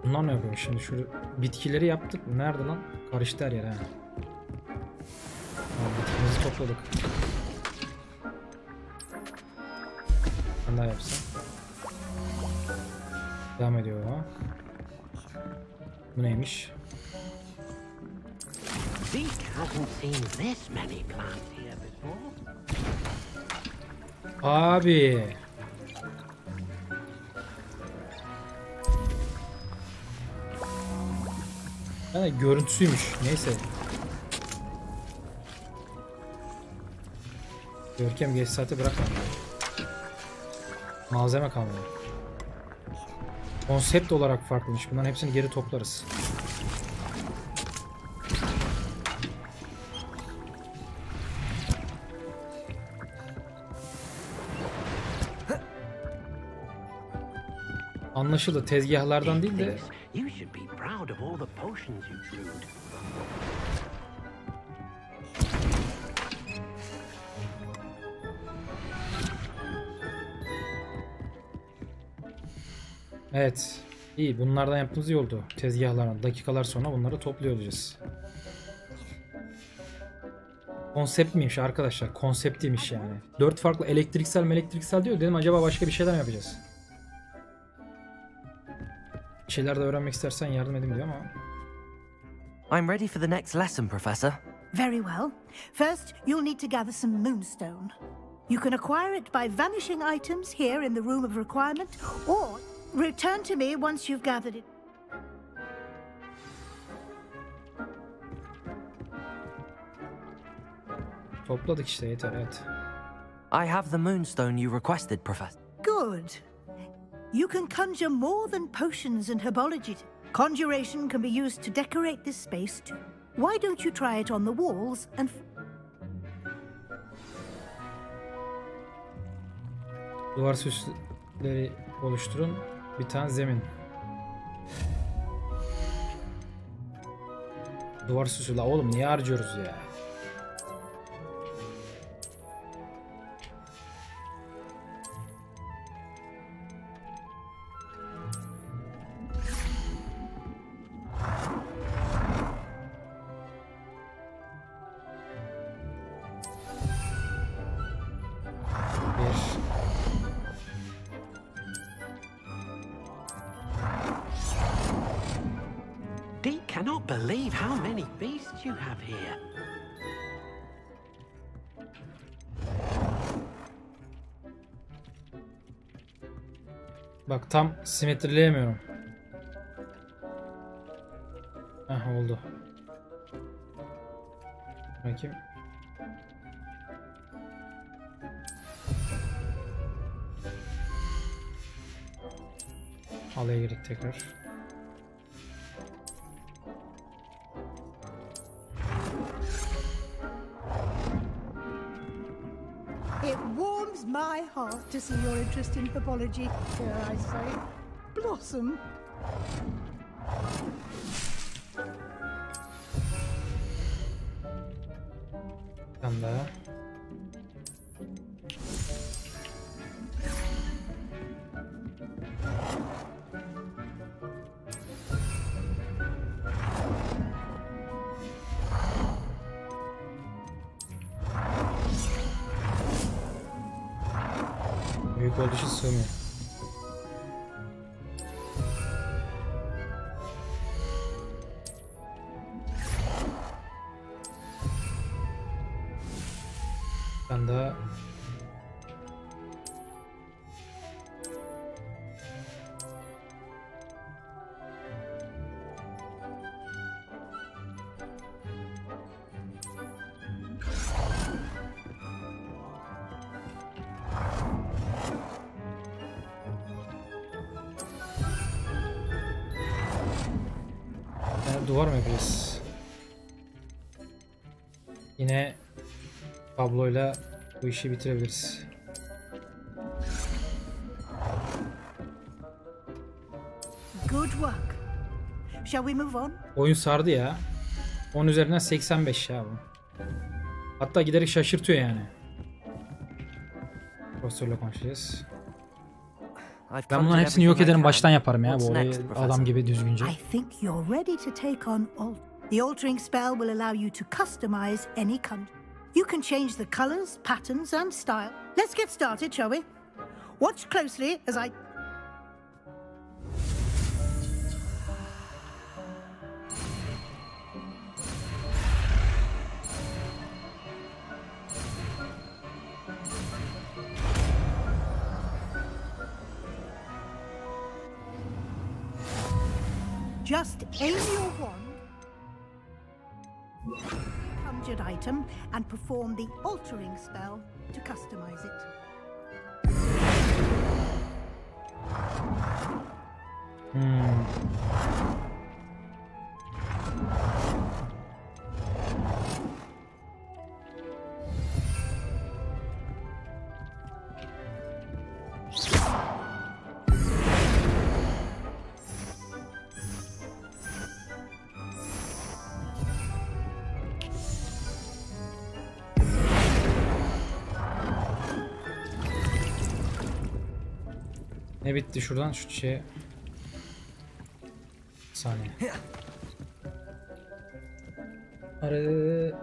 Bunlar ne yapıyor şimdi? Şu bitkileri yaptık. Nerede lan? Karıştı her yer ha. Bitkimizi topladık. Ben daha yapsam. Devam ediyor ha. Bu neymiş? Abi. Yani görüntüsüymüş. Neyse. Görkem geç saate bırakma. Malzeme kalmadı. Konsept olarak farklıymış. Bunların hepsini geri toplarız. Anlaşıldı. Tezgahlardan değil de evet. İyi. Bunlardan yaptığımız iyi oldu. Tezgahlardan. Dakikalar sonra bunları topluyor olacağız. Konsept miymiş arkadaşlar? Konseptiymiş yani. 4 farklı elektriksel diyor. Dedim acaba başka bir şeyler mi yapacağız? Bir şeyler de öğrenmek istersen yardım edeyim diyor ama. I'm ready for the next lesson, Professor. Very well. First, you'll need to gather some moonstone. You can acquire it by vanishing items here in the room of requirement, or return to me once you've gathered it. Topladık işte, yeter, evet. I have the moonstone you requested, Professor. Good. You can conjure more than potions and herbology. Conjuration can be used to decorate this space too. Why don't you try it on the walls and... Duvar süsleri oluşturun. Bir tane zemin. Duvar süsü la oğlum, niye harcıyoruz ya? Cannot believe how many beasts you have here. Bak tam simetrileyemiyorum. Heh, oldu. Bakayım. Alaya girdik tekrar. It warms my heart to see your interest in herbology, dare I say. Blossom. Bir daha. Büyük olduğu için sığmıyor. Ben daha duvar mı yapacağız? Yine tabloyla bu işi bitirebiliriz. work. Shall we move on? Oyun sardı ya. 10 üzerinden 85 ya bu. Hatta giderek şaşırtıyor yani. Profesörle konuşacağız. Ben bunların hepsini yok ederim, baştan yaparım ya bu olayı adam gibi düzgünce. I think you're ready to take on the altering spell will allow you to customize any content. You can change the colors, patterns and style. Let's get started, shall we? Watch closely as I... Just aim your wand, conjured item, and perform the altering spell to customize it. Ne bitti şuradan şu şeye. Bir saniye.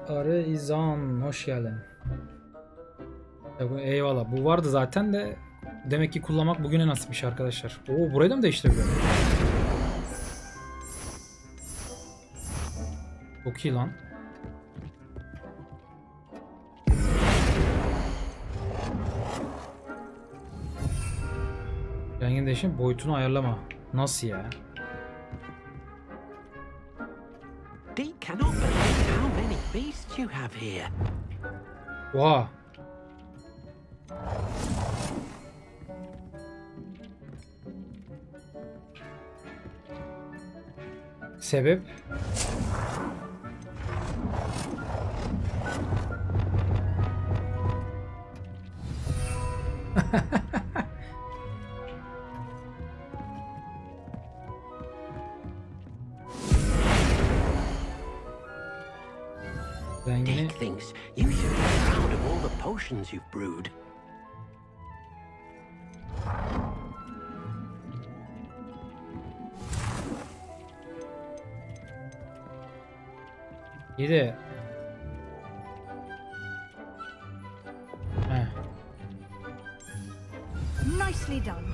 Arı İzan, hoş geldin. Eyvallah. Bu vardı zaten de demek ki kullanmak bugüne nasipmiş arkadaşlar. Oo, burayı da mı değiştirebiliyorum? Çok iyi lan. Rengin değişim, boyutunu ayarlama. Nasıl ya? Oha. Sebep? Dick thinks you should be proud of all the potions you've brewed. İyi de. Nicely done.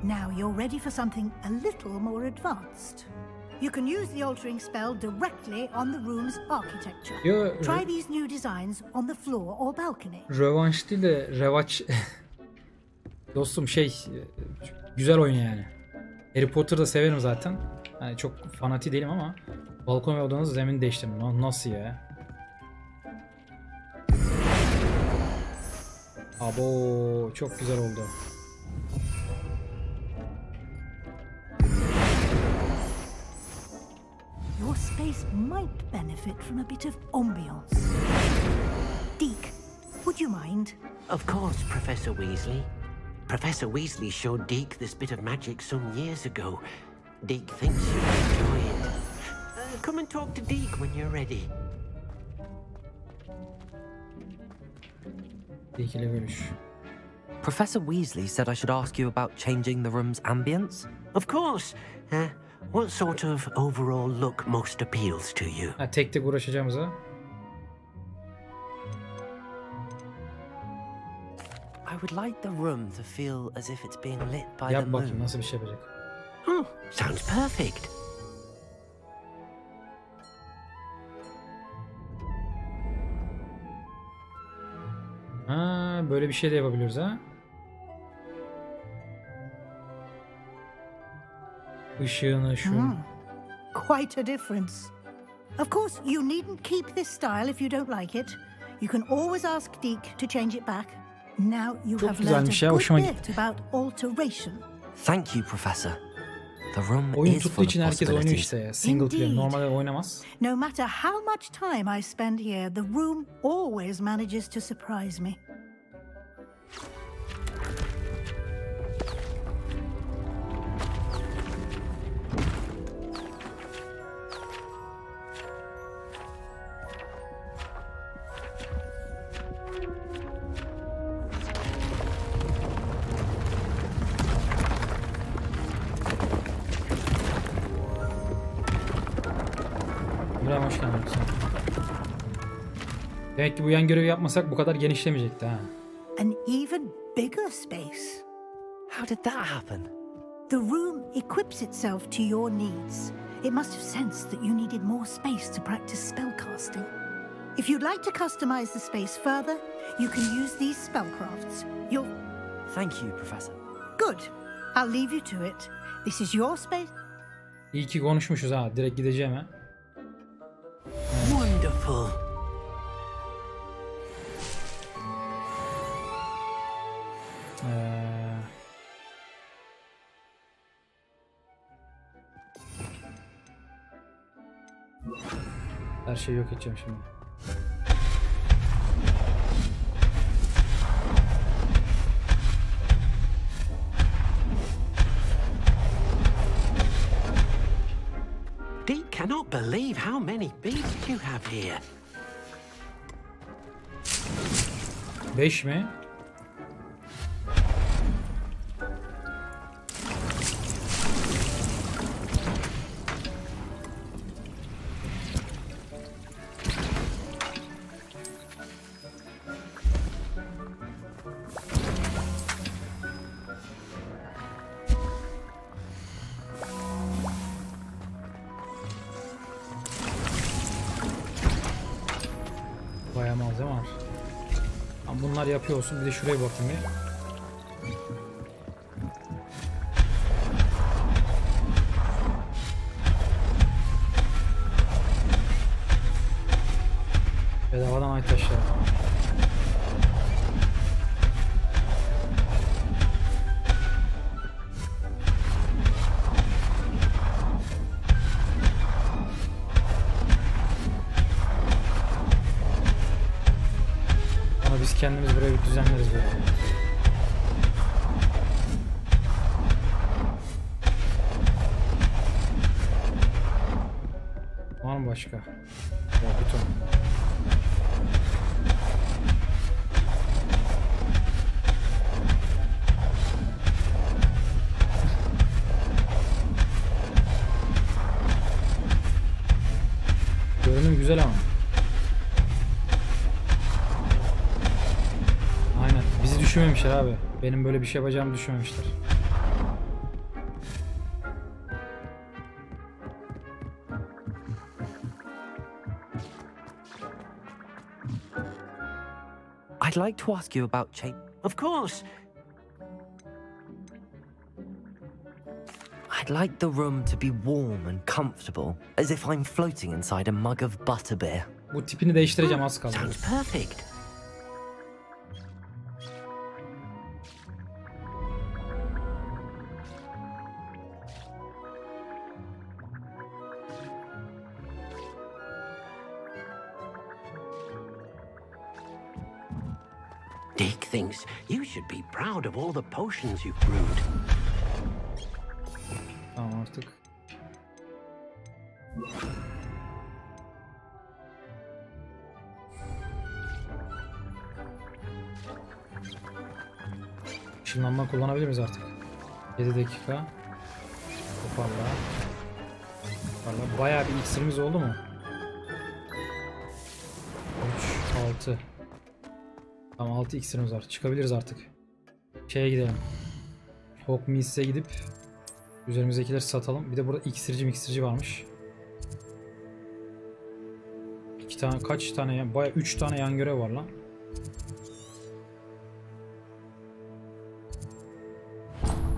Now you're ready for something a little more advanced. You can use the altering spell directly on the room's architecture. Try these new designs on the floor or balcony. Rövanş değil de revaç. Dostum güzel oyun yani. Harry Potter'da severim zaten. Yani çok fanatik değilim ama balkon ve odanızı zemin değiştirdim. Nasıl ya? Abo, çok güzel oldu. Your space might benefit from a bit of ambiance. Deke, would you mind? Of course, Professor Weasley. Professor Weasley showed Deke this bit of magic some years ago. Deke thinks you'll enjoy it. Come and talk to Deke when you're ready. Deke ile görüş. Professor Weasley said I should ask you about changing the room's ambience. Of course. What sort of overall look most appeals to you? Tek tek uğraşacağımıza. I would like the room to feel as if it's being lit by the Yap moon. bakayım nasıl bir şey yapacak. Sounds perfect. Böyle bir şey de yapabiliyoruz ha. Işığını şu. Quite a difference. Of course, you needn't keep this style if you don't like it. You can always ask Deke to change it back. Now you have learned a good bit about alteration. Thank you, Professor. The room Oyun is tuttuğu full için of herkes oynuyor possibilities. işte ya. Single player. Normalde oynamaz. No matter how much time I spend here, the room always manages to surprise me. İbrahim hoş geldin. Demek ki bu yan görevi yapmasak bu kadar genişlemeyecekti ha. An even bigger space. How did that happen? The room equips itself to your needs. It must have sensed that you needed more space to practice spellcasting. If you'd like to customize the space further, you can use these spellcrafts. Thank you, Professor. Good. I'll leave you to it. This is your space. İyi ki konuşmuşuz ha. Direkt gideceğim ha. Wonderful. Her şeyi yok edeceğim şimdi. Dee cannot believe how many beasts you have here. 5 mi? Bayağı malzeme var. Ama bunlar yapıyor olsun. Bir de şuraya bakayım ya. Bedavadan ay taşları. Biz kendimiz buraya bir düzenleriz böyle. Var mı başka? Ya buton. Görünüm güzel ama. Düşünmemişler abi. Benim böyle bir şey yapacağımı düşünmemişler. I'd like to ask you about change. Of course. I'd like the room to be warm and comfortable, as if I'm floating inside a mug of butterbeer. Bu tipini değiştireceğim az kaldı. Sounds perfect. Dick thinks you should be proud of all the potions you've brewed. Tamam artık. Işınlanma kullanabilir miyiz artık? 7 dakika. Toparla. Toparla. Bayağı bir iksirimiz oldu mu? 3, 6. Tamam 6 iksirimiz var. Çıkabiliriz artık. Şeye gidelim. Hogwarts'e gidip üzerimizdekileri satalım. Bir de burada iksirci varmış. 2 tane kaç tane bayağı 3 tane yan görev var lan.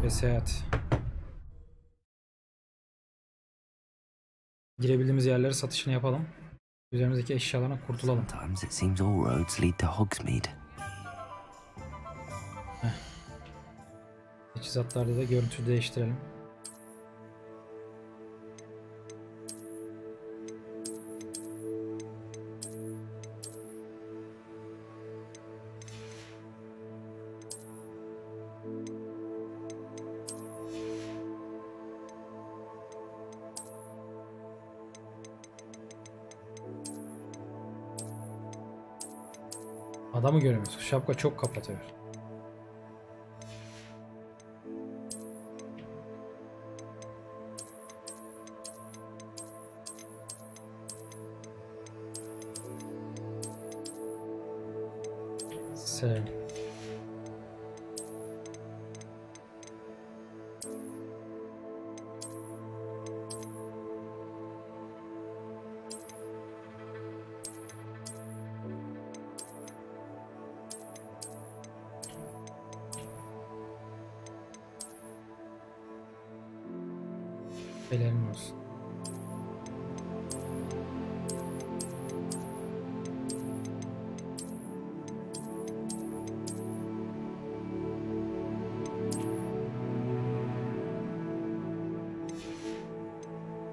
Ve seyahat. Girebildiğimiz yerlere satışını yapalım. Üzerimizdeki eşyalardan kurtulalım. Sometimes it seems all roads lead to Hogsmeade. Teçhizatlarda da görüntü değiştirelim. Adamı göremiyoruz. Şapka çok kapatıyor. serelim. Helal olsun.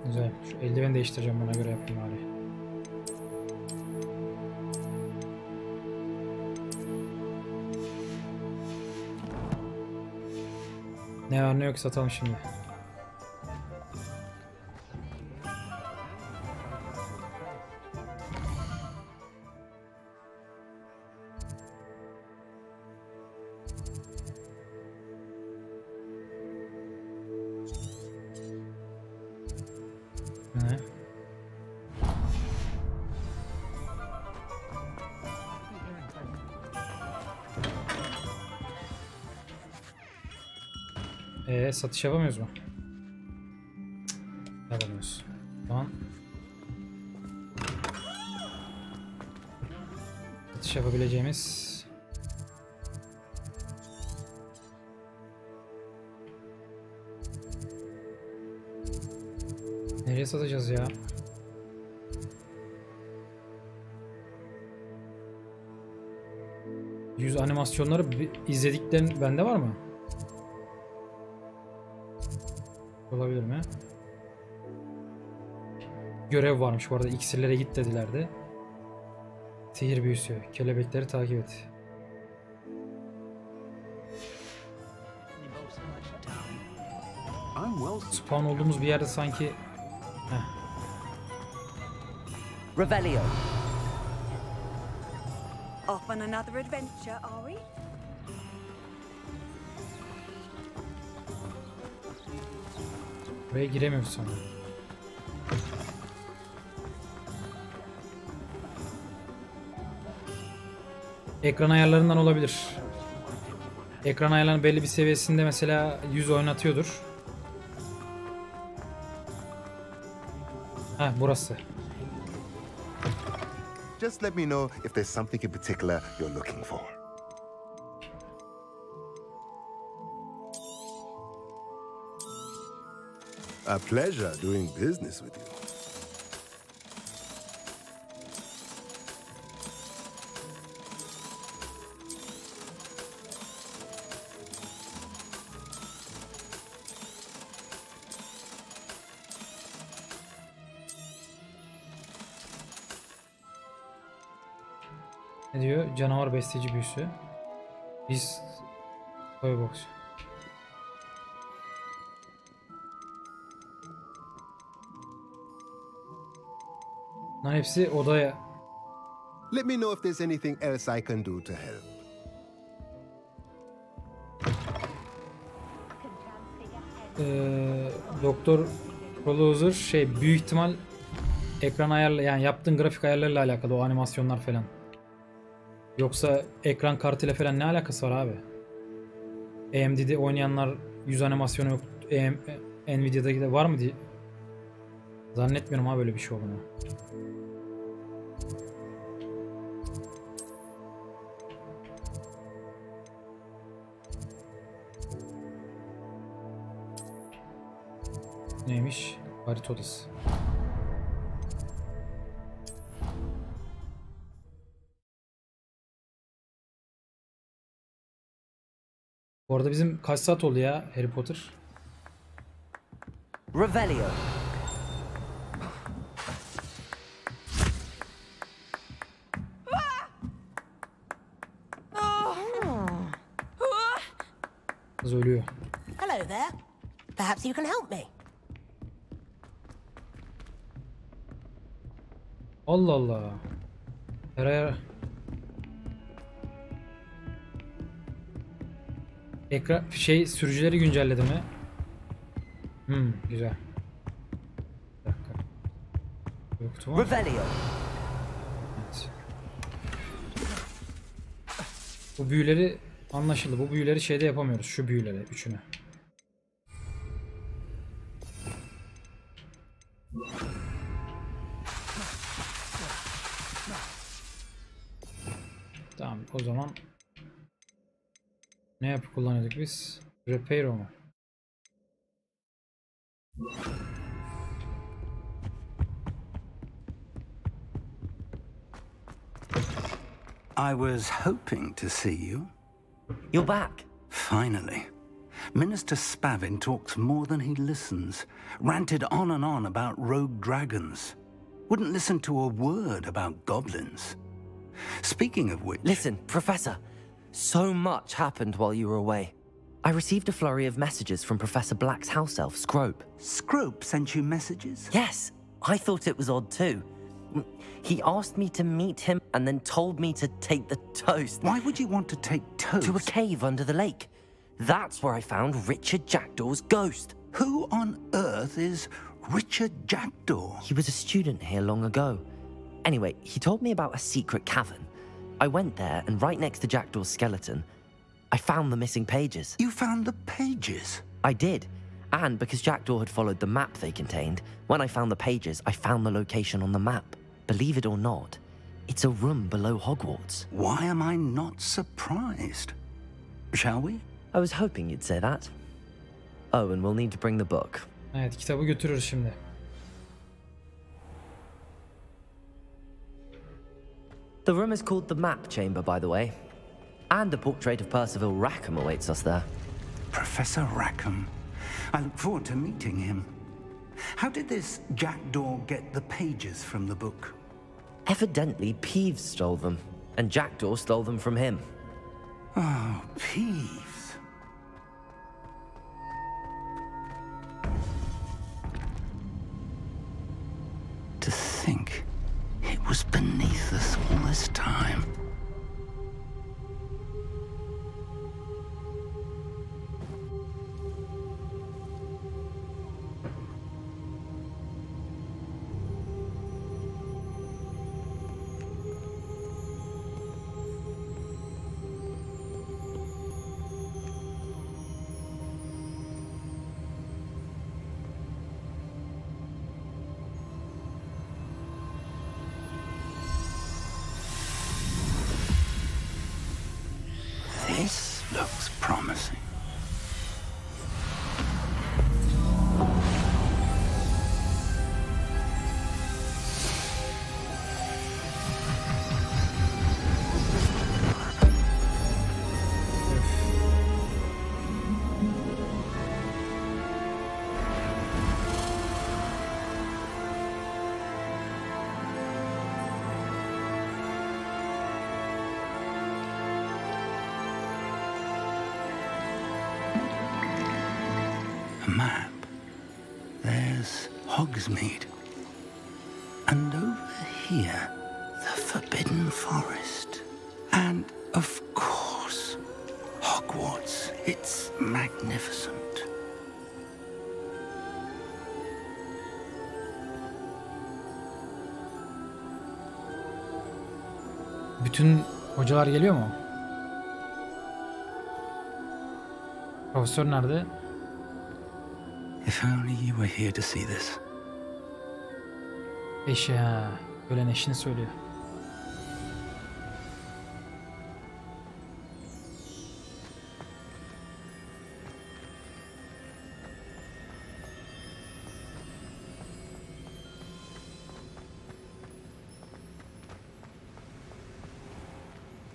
Güzel. Şu eldiveni değiştireceğim, buna göre yapayım abi. Ne var ne yok satalım şimdi. Satış yapamıyoruz mu? Yapamıyoruz. Tamam. Satış yapabileceğimiz nereye satacağız ya? Yüz animasyonları izlediklerin bende var mı? Olabilir mi? Görev varmış bu arada, iksirlere git dediler de. Sihir büyüsü, kelebekleri takip et. Spawn olduğumuz bir yerde sanki. Revelio. Off on another adventure, are we? Buraya giremiyoruz sanırım. Ekran ayarlarından olabilir. Ekran ayarlarının belli bir seviyesinde mesela 100 oynatıyordur. Ha, burası. Just let me know if there's something in particular you're looking for. A pleasure doing business with you. Ne diyor? Canavar besteci büyüsü. Biz Toybox. Bunların hepsi odaya. Let me know if there's anything else I can do to help. Doktor Proloser büyük ihtimal ekran ayarla, yani yaptığın grafik ayarlarıyla alakalı o animasyonlar falan. Yoksa ekran kartıyla falan ne alakası var abi? AMD'de oynayanlar yüz animasyonu yok. Nvidia'daki de var mı diye. Zannetmiyorum ha böyle bir şey olduğunu. Neymiş? Harita odası. Bu arada bizim kaç saat oldu ya Harry Potter? Revelio. Kız ölüyor. Hello there. Perhaps you can help me. Allah Allah. Her ekran sürücüleri güncelledi mi? Güzel. Bir dakika. Yoktu mu? Revelio. Evet. Bu büyüleri anlaşıldı. Bu büyüleri şeyde yapamıyoruz. Şu büyüleri. Üçünü. Tamam. O zaman ne yapıp kullanıyorduk biz? Repair mu? I was hoping to see you. You're back. Finally. Minister Spavin talks more than he listens. Ranted on and on about rogue dragons. Wouldn't listen to a word about goblins. Speaking of which... Listen, Professor. So much happened while you were away. I received a flurry of messages from Professor Black's house elf, Scrope. Scrope sent you messages? Yes. I thought it was odd too. He asked me to meet him and then told me to take the toast. Why would you want to take toast? To a cave under the lake. That's where I found Richard Jackdaw's ghost. Who on earth is Richard Jackdaw? He was a student here long ago. Anyway, he told me about a secret cavern. I went there, and right next to Jackdaw's skeleton, I found the missing pages. You found the pages? I did. And because Jackdaw had followed the map they contained, when I found the pages, I found the location on the map. Believe it or not, it's a room below Hogwarts. Why am I not surprised? Shall we? I was hoping you'd say that. Oh, and we'll need to bring the book. Evet, kitabı götürürüz şimdi. The room is called the Map Chamber, by the way. And a portrait of Percival Rackham awaits us there. Professor Rackham. I look forward to meeting him. How did this Jackdaw get the pages from the book? Evidently, Peeves stole them, and Jackdaw stole them from him. Oh, Peeves. To think it was beneath us all this time. This looks promising. Map. There's Hogsmeade. And over here, the Forbidden Forest. And, of course, Hogwarts. It's magnificent. Bütün hocalar geliyor mu? Profesör nerede? If only you were here to see this. Eşi ha. Ölen eşini söylüyor.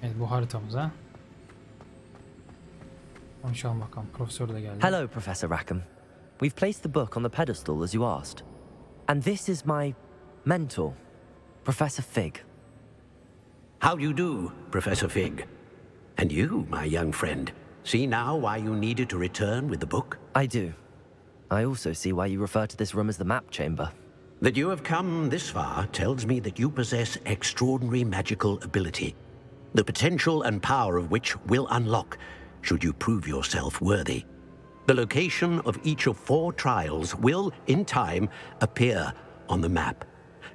Evet, bu haritamız ha. Konuşalım bakalım. Profesör de geldi. Hello, Professor Rackham. We've placed the book on the pedestal as you asked. And this is my mentor, Professor Fig. How do you do, Professor Fig? And you, my young friend, see now why you needed to return with the book? I do. I also see why you refer to this room as the Map Chamber. That you have come this far tells me that you possess extraordinary magical ability, the potential and power of which will unlock should you prove yourself worthy. The location of each of 4 trials will, in time, appear on the map.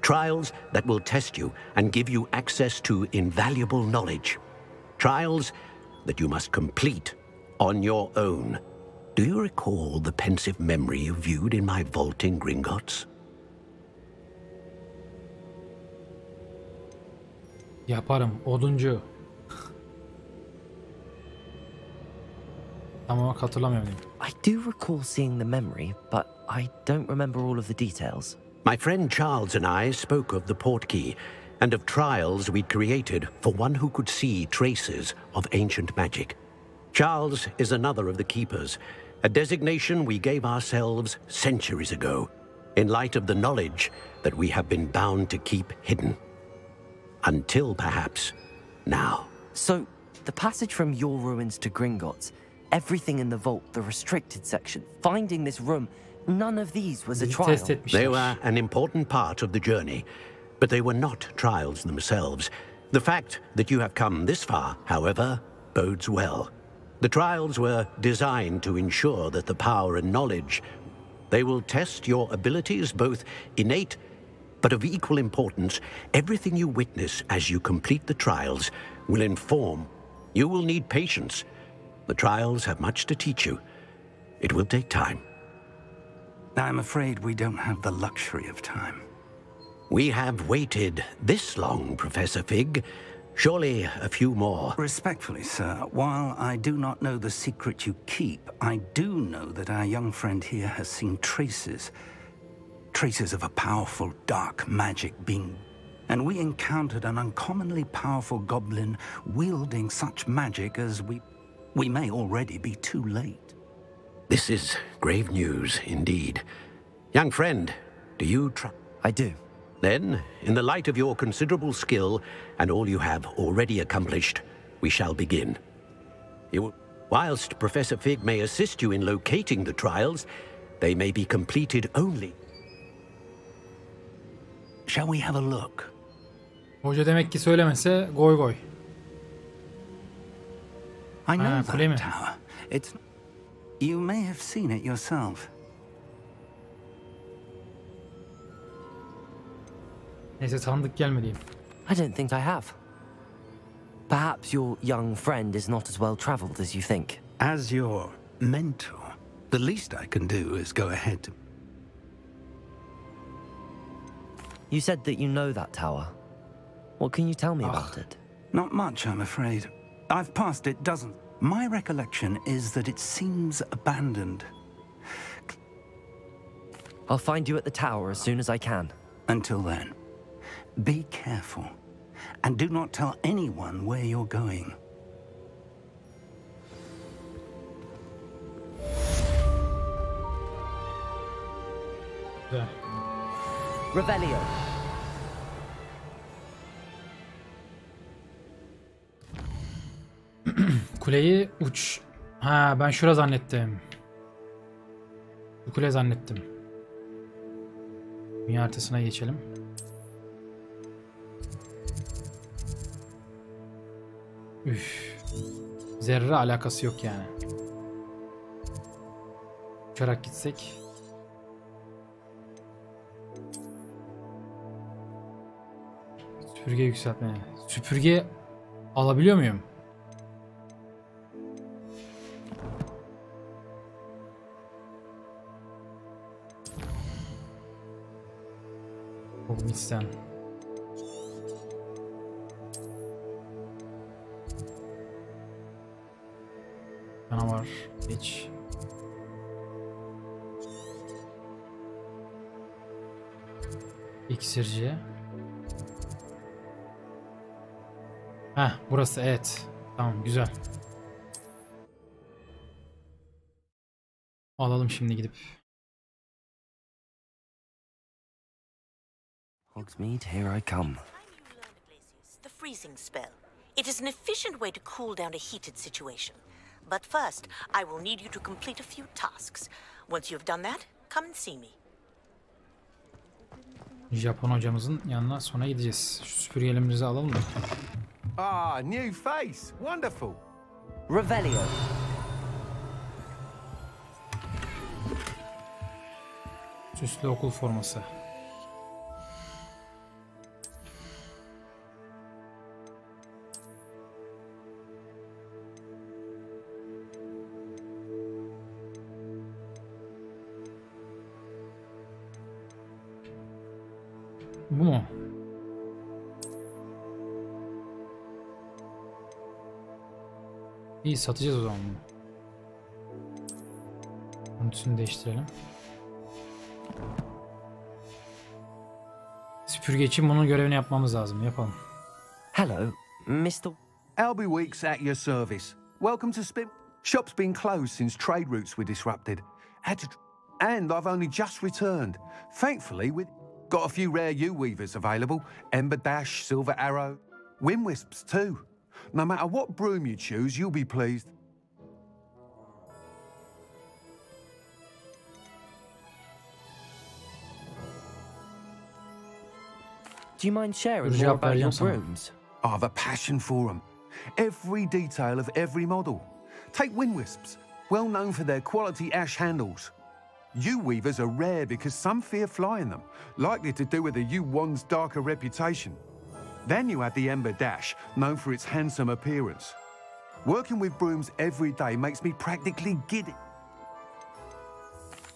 Trials that will test you and give you access to invaluable knowledge. Trials that you must complete on your own. Do you recall the pensive memory you viewed in my vault in Gringotts? Yaparım. Oduncu. Ama hatırlamıyorum. I do recall seeing the memory, but I don't remember all of the details. My friend Charles and I spoke of the portkey and of trials we'd created for one who could see traces of ancient magic. Charles is another of the keepers, a designation we gave ourselves centuries ago, in light of the knowledge that we have been bound to keep hidden. Until, perhaps, now. So, the passage from your ruins to Gringotts, everything in the vault, the restricted section, finding this room, none of these was a trial. They were an important part of the journey, but they were not trials themselves. The fact that you have come this far, however, bodes well. The trials were designed to ensure that the power and knowledge, they will test your abilities, both innate, but of equal importance. Everything you witness as you complete the trials will inform. You will need patience. The trials have much to teach you. It will take time. I'm afraid we don't have the luxury of time. We have waited this long, Professor Fig. Surely a few more. Respectfully, sir, while I do not know the secret you keep, I do know that our young friend here has seen traces of a powerful dark magic being. And we encountered an uncommonly powerful goblin wielding such magic as we may already be too late. This is grave news indeed. Young friend, do you I do. Then, in the light of your considerable skill and all you have already accomplished, we shall begin. Whilst Professor Fig may assist you in locating the trials, they may be completed only. Shall we have a look? Hoca demek ki söylemese goy goy. I know that tower. You may have seen it yourself. Neyse tanıdık gelmeliyim. I don't think I have. Perhaps your young friend is not as well traveled as you think. As your mentor, the least I can do is go ahead. You said that you know that tower. What can you tell me about it? Not much, I'm afraid. I've passed it dozens. My recollection is that it seems abandoned. I'll find you at the tower as soon as I can. Until then, be careful. And do not tell anyone where you're going. Yeah. Revelio. Kuleyi uç. Ha, ben şura zannettim. Bu kule zannettim. Dünya haritasına geçelim. Üf. Zerre alakası yok yani. Uçarak gitsek. Süpürge yükseltmeye. Süpürge alabiliyor muyum? Misten. Canavar. Geç. İksirci. Heh, burası evet. Tamam, güzel. Alalım şimdi gidip. Hogsmeade, here I come. The freezing spell. It is an efficient way to cool down a heated situation. But first, I will need you to complete a few tasks. Once you have done that, come and see me. Japon hocamızın yanına sonra gideceğiz. Şu süpürgelerimizi alalım da. Ah, new face. Wonderful. Revelio. Süslü okul forması. Bu mu? İyi, satacağız o zaman bunu. Görüntüsünü değiştirelim. Süpürge için bunun görevini yapmamız lazım. Yapalım. Hello, Mr. Albie Weeks at your service. Welcome to Spin. Shop's been closed since trade routes were disrupted. And I've only just returned. Thankfully, we've got a few rare U-weavers available. Ember Dash, Silver Arrow, Wind Wisps too. No matter what broom you choose, you'll be pleased. Do you mind sharing more about your brooms? I have a passion for them. Every detail of every model. Take Wind Wisps, well known for their quality ash handles. U-weavers are rare because some fear flying them, likely to do with the U-one's darker reputation. Then you have the Ember Dash, known for its handsome appearance. Working with brooms every day makes me practically giddy.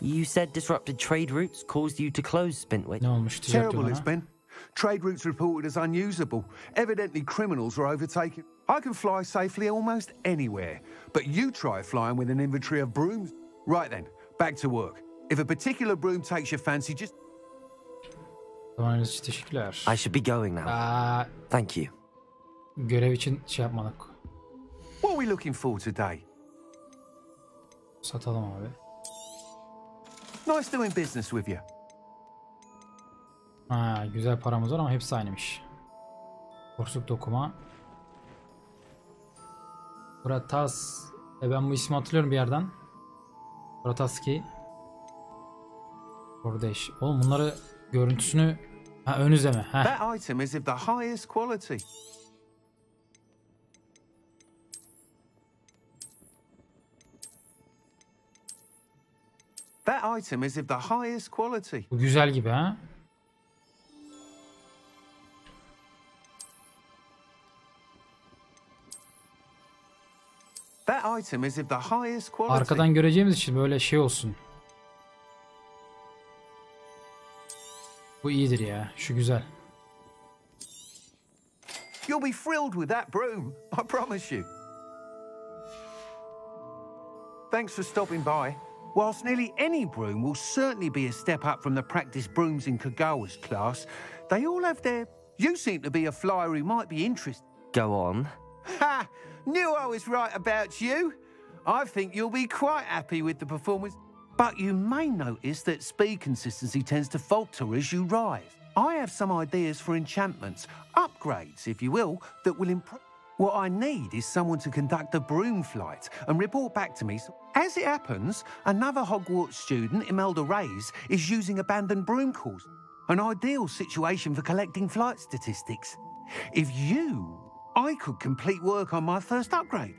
You said disrupted trade routes caused you to close Spintwick. Terrible it's been. Trade routes reported as unusable. Evidently criminals are overtaking. I can fly safely almost anywhere, but you try flying with an inventory of brooms. Right then, back to work. If a particular broom takes your fancy, just... Teşekkürler. I should be going now. Thank you. Görev için şey yapmadık. What are we looking for today? Satalım abi. Nice doing business with you. Ha, güzel paramız var ama hepsi aynıymış. Porsuk dokuma. Bratas. Ben bu ismi hatırlıyorum bir yerden. Brataski. Kordeş. Oğlum bunları görüntüsünü... Ha, ön izleme. That item is of the highest quality. That item is of the highest quality. Bu güzel gibi ha. That item is of the highest quality. Arkadan göreceğimiz için böyle şey olsun. Bu iyidir ya. Şu güzel. You'll be thrilled with that broom, I promise you. Thanks for stopping by. Whilst nearly any broom will certainly be a step up from the practice brooms in Kagawa's class, they all have their... You seem to be a flyer who might be interested. Go on. Ha! Knew I was right about you. I think you'll be quite happy with the performance. But you may notice that speed consistency tends to falter as you rise. I have some ideas for enchantments, upgrades, if you will, that will improve. What I need is someone to conduct a broom flight and report back to me. As it happens, another Hogwarts student, Imelda Reyes, is using abandoned broom calls. An ideal situation for collecting flight statistics. If you... I could complete work on my first upgrade.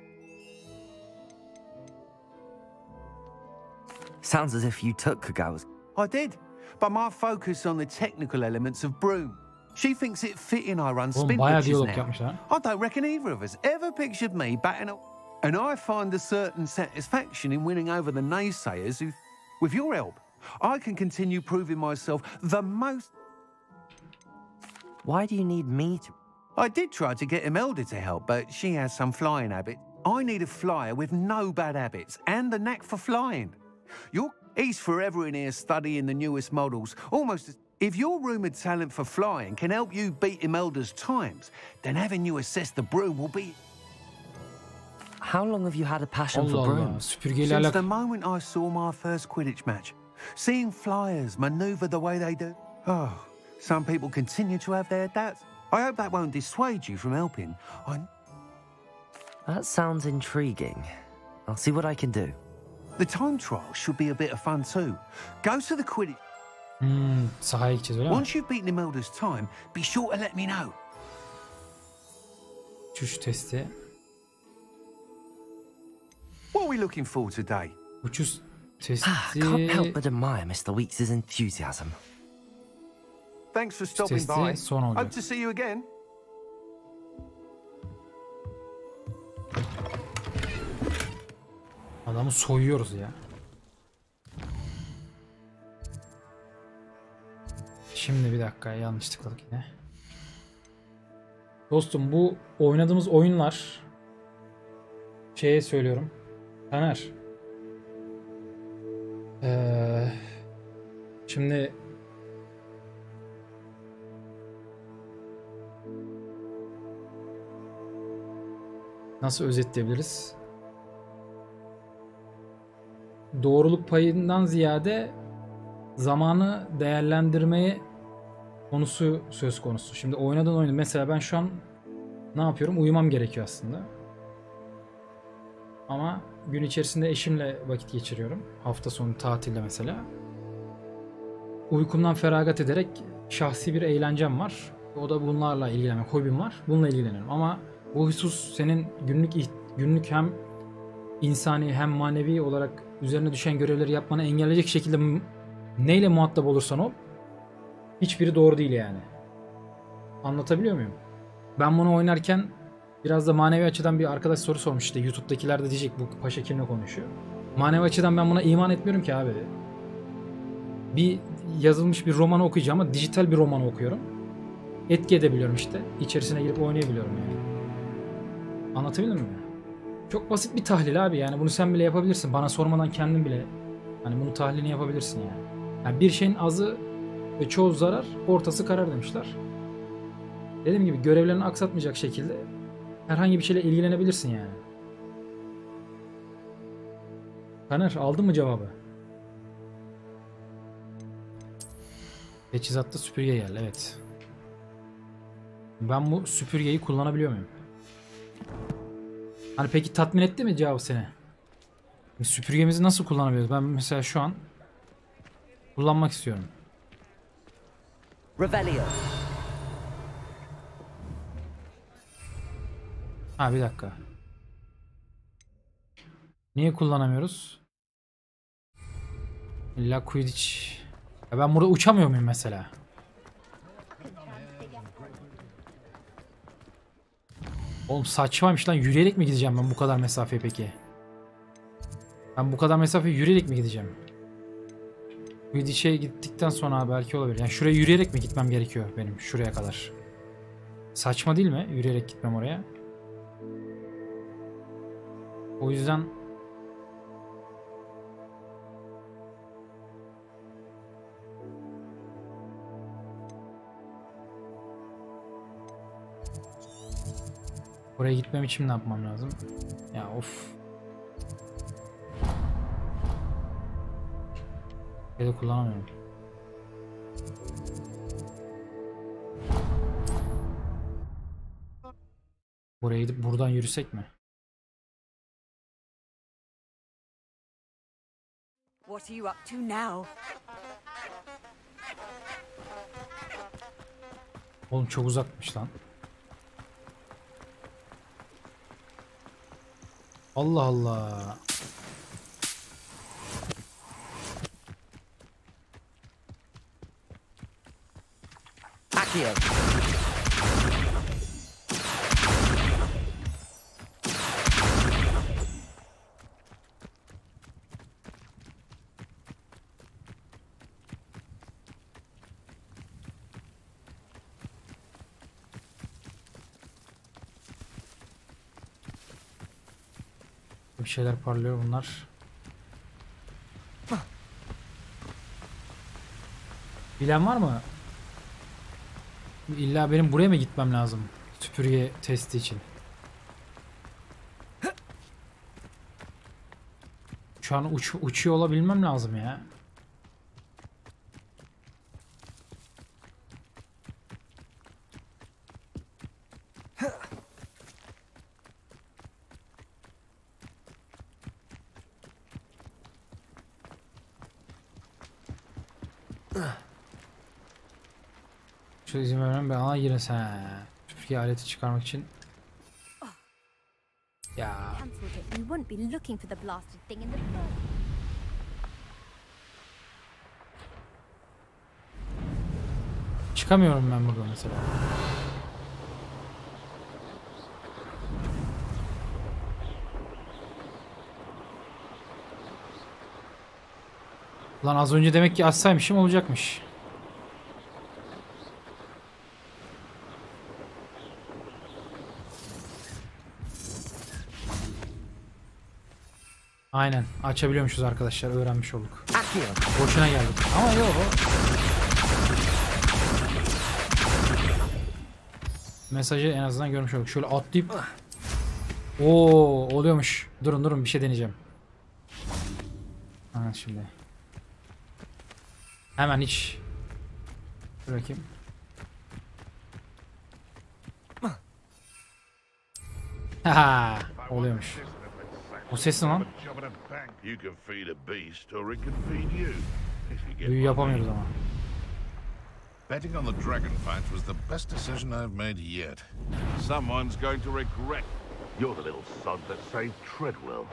Sounds as if you took Kagawa's. I did, but my focus on the technical elements of broom. She thinks it fitting I run spin witches now. I don't reckon either of us ever pictured me batting up. And I find a certain satisfaction in winning over the naysayers who, with your help, I can continue proving myself the most... Why do you need me to... I did try to get Imelda to help, but she has some flying habit. I need a flyer with no bad habits and the knack for flying. He's forever in here studying the newest models, almost as... If your rumoured talent for flying can help you beat Imelda's times, then having you assess the broom will be... How long have you had a passion for brooms? Since the moment I saw my first Quidditch match. Seeing flyers manoeuvre the way they do. Oh, some people continue to have their doubts. I hope that won't dissuade you from helping. That sounds intriguing. I'll see what I can do. The time trial should be a bit of fun too. Go to the Quidditch. Sahaya gideceğiz öyle mi? Once you've beaten Imelda's time, be sure to let me know. Uçuş testi. What are we looking for today? Uçuş testi. Can't help but admire Mr. Weeks' enthusiasm. Thanks for stopping by. Hope to see you again. Adamı soyuyoruz ya. Şimdi bir dakika, yanlış tıkladık yine. Dostum bu oynadığımız oyunlar şeye söylüyorum. Taner. Şimdi nasıl özetleyebiliriz? Doğruluk payından ziyade zamanı değerlendirmeye konusu söz konusu. Şimdi oynadığın oyunu mesela ben şu an ne yapıyorum? Uyumam gerekiyor aslında. Ama gün içerisinde eşimle vakit geçiriyorum. Hafta sonu tatilde mesela. Uykumdan feragat ederek şahsi bir eğlencem var. O da bunlarla ilgilenmek, hobim var. Bununla ilgileniyorum. Ama bu husus senin günlük hem insani hem manevi olarak üzerine düşen görevleri yapmanı engelleyecek şekilde neyle muhatap olursan ol, hiçbiri doğru değil yani. Anlatabiliyor muyum? Ben bunu oynarken biraz da manevi açıdan bir arkadaş soru sormuş işte. YouTube'dakiler de diyecek bu paşa kimle konuşuyor. Manevi açıdan ben buna iman etmiyorum ki abi. Bir yazılmış bir romanı okuyacağım ama dijital bir romanı okuyorum. Etki edebiliyorum işte. İçerisine girip oynayabiliyorum yani. Anlatabildim mi? Çok basit bir tahlil abi yani. Bunu sen bile yapabilirsin. Bana sormadan kendin bile hani bunu tahlilini yapabilirsin yani. Yani bir şeyin azı ve çoğu zarar, ortası karar demişler. Dediğim gibi görevlerini aksatmayacak şekilde herhangi bir şeyle ilgilenebilirsin yani. Taner aldın mı cevabı? Teçhizatta süpürge geldi, evet. Ben bu süpürgeyi kullanabiliyor muyum? Hani peki tatmin etti mi cevap seni? Süpürgemizi nasıl kullanabiliyoruz? Ben mesela şu an kullanmak istiyorum. Revelio. Ha bir dakika. Niye kullanamıyoruz? İlla Quidditch. Ya ben burada uçamıyor muyum mesela? Oğlum saçmaymış lan. Yürüyerek mi gideceğim ben bu kadar mesafeye peki? Ben bu kadar mesafeye yürüyerek mi gideceğim? Quidditch'e gittikten sonra belki olabilir. Yani şuraya yürüyerek mi gitmem gerekiyor benim şuraya kadar? Saçma değil mi? Yürüyerek gitmem oraya. O yüzden oraya gitmem için ne yapmam lazım? Ya of. Ya da kullanamıyorum. Buraya gidip buradan yürüsek mi? What are you up to now? Oğlum çok uzakmış lan. Allah Allah. Accio. Bir şeyler parlıyor bunlar. Bilen var mı? İlla benim buraya mı gitmem lazım? Süpürge testi için. Şu an uçuyor olabilmem lazım ya. Şu izin vermem ben ana girin sen. Süpürge aleti çıkarmak için. Ya. Çıkamıyorum ben burada mesela. Lan az önce demek ki açsaymışım olacakmış. Aynen. Açabiliyormuşuz arkadaşlar. Öğrenmiş olduk. Boşuna geldik. Ama yok. Mesajı en azından görmüş olduk. Şöyle atlayıp. Oo, oluyormuş. Durun bir şey deneyeceğim. Ha şimdi. Hemen hiç. Bırakayım. Haha, oluyormuş. O ses ne lan? Büyü yapamıyoruz ama. Betting on the dragon fight was the best decision I've made yet. Someone's going to regret. You're the little sod that saved Treadwell.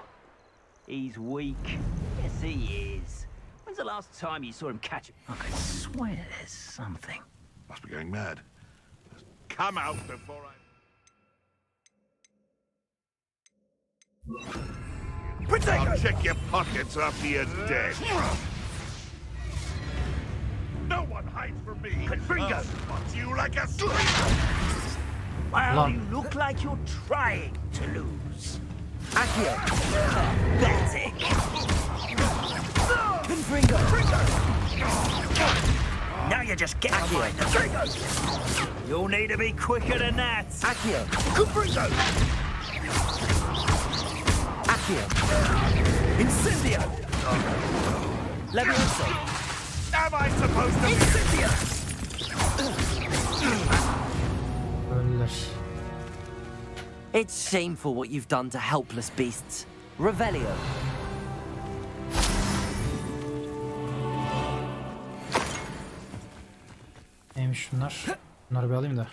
He's weak. Yes, he is. When's the last time you saw him catch it? I could swear there's something. Must be going mad. Just come out before I... I'll check your pockets after you're dead. No one hides from me. I'll spot you like a slinger. Well, you look like you're trying to lose. Accio. Pathetic. Confringo. Now you're just getting behind the triggers. You'll need to be quicker than that. Accio. Confringo. Accio. Incendio. Levioso. Am I supposed to be... Incendio. It's shameful what you've done to helpless beasts. Revelio. Neymiş şunlar? Bunları bir alayım da.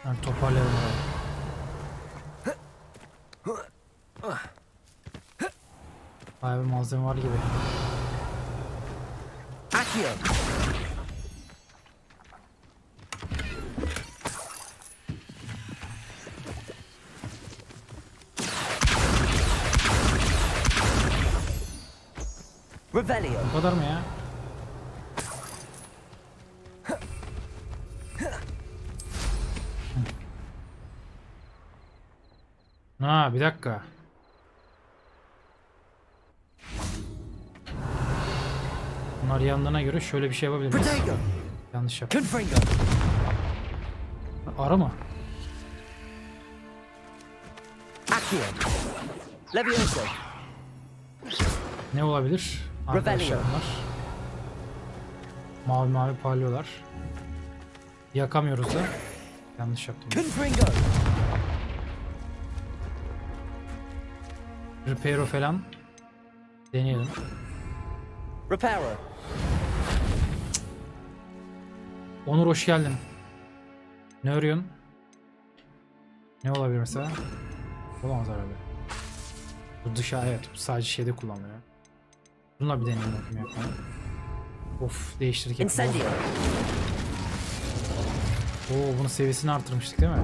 Ben toparlayalım. Bayağı bir malzeme var gibi. Accio. Revelio. Bu kadar mı ya? Ha, bir dakika. Bunlar yandığına göre şöyle bir şey yapabiliriz. Yanlış yaptım. Ara mı? Ne olabilir? Arkadaşlar bunlar. Mavi mavi parlıyorlar. Yakamıyoruz da. Yanlış yaptım. Repair'o falan deneyelim. Reparo. Onur hoş geldin. Ne arıyorsun? Ne olabilir mesela? Olamaz herhalde. Bu dışarı, evet, sadece şeyde kullanılıyor. Bununla bir deneyelim bakayım yapmayı. Of, değiştirdik yapmayı. Oo, bunun seviyesini artırmıştık değil mi?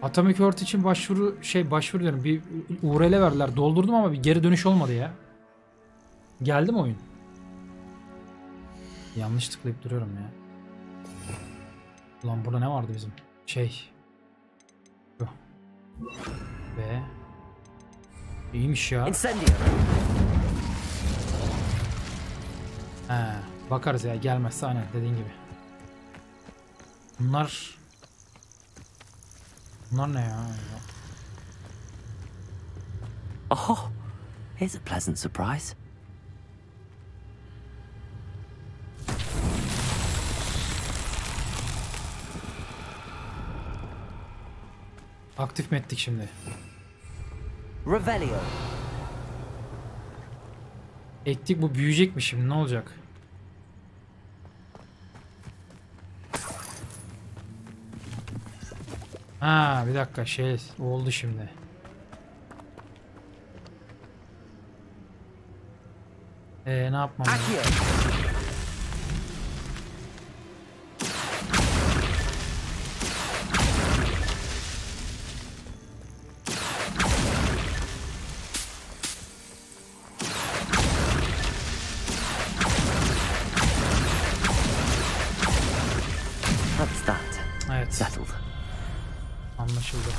Atomic Earth için başvuru diyorum. Bir URL verdiler. Doldurdum ama bir geri dönüş olmadı ya. Geldi mi oyun? Yanlış tıklayıp duruyorum ya. Ulan burada ne vardı bizim? Bu. Ve İyiymiş ya. He, bakarız ya, gelmezse aynen dediğin gibi. Bunlar ne ya? Oh, here's a pleasant surprise. Aktif mi ettik şimdi? Revelio. Ettik, bu büyüyecek mi şimdi, ne olacak? Ha, bir dakika, oldu şimdi. Ne yapmam lazım? Settled. Anlaşıldı.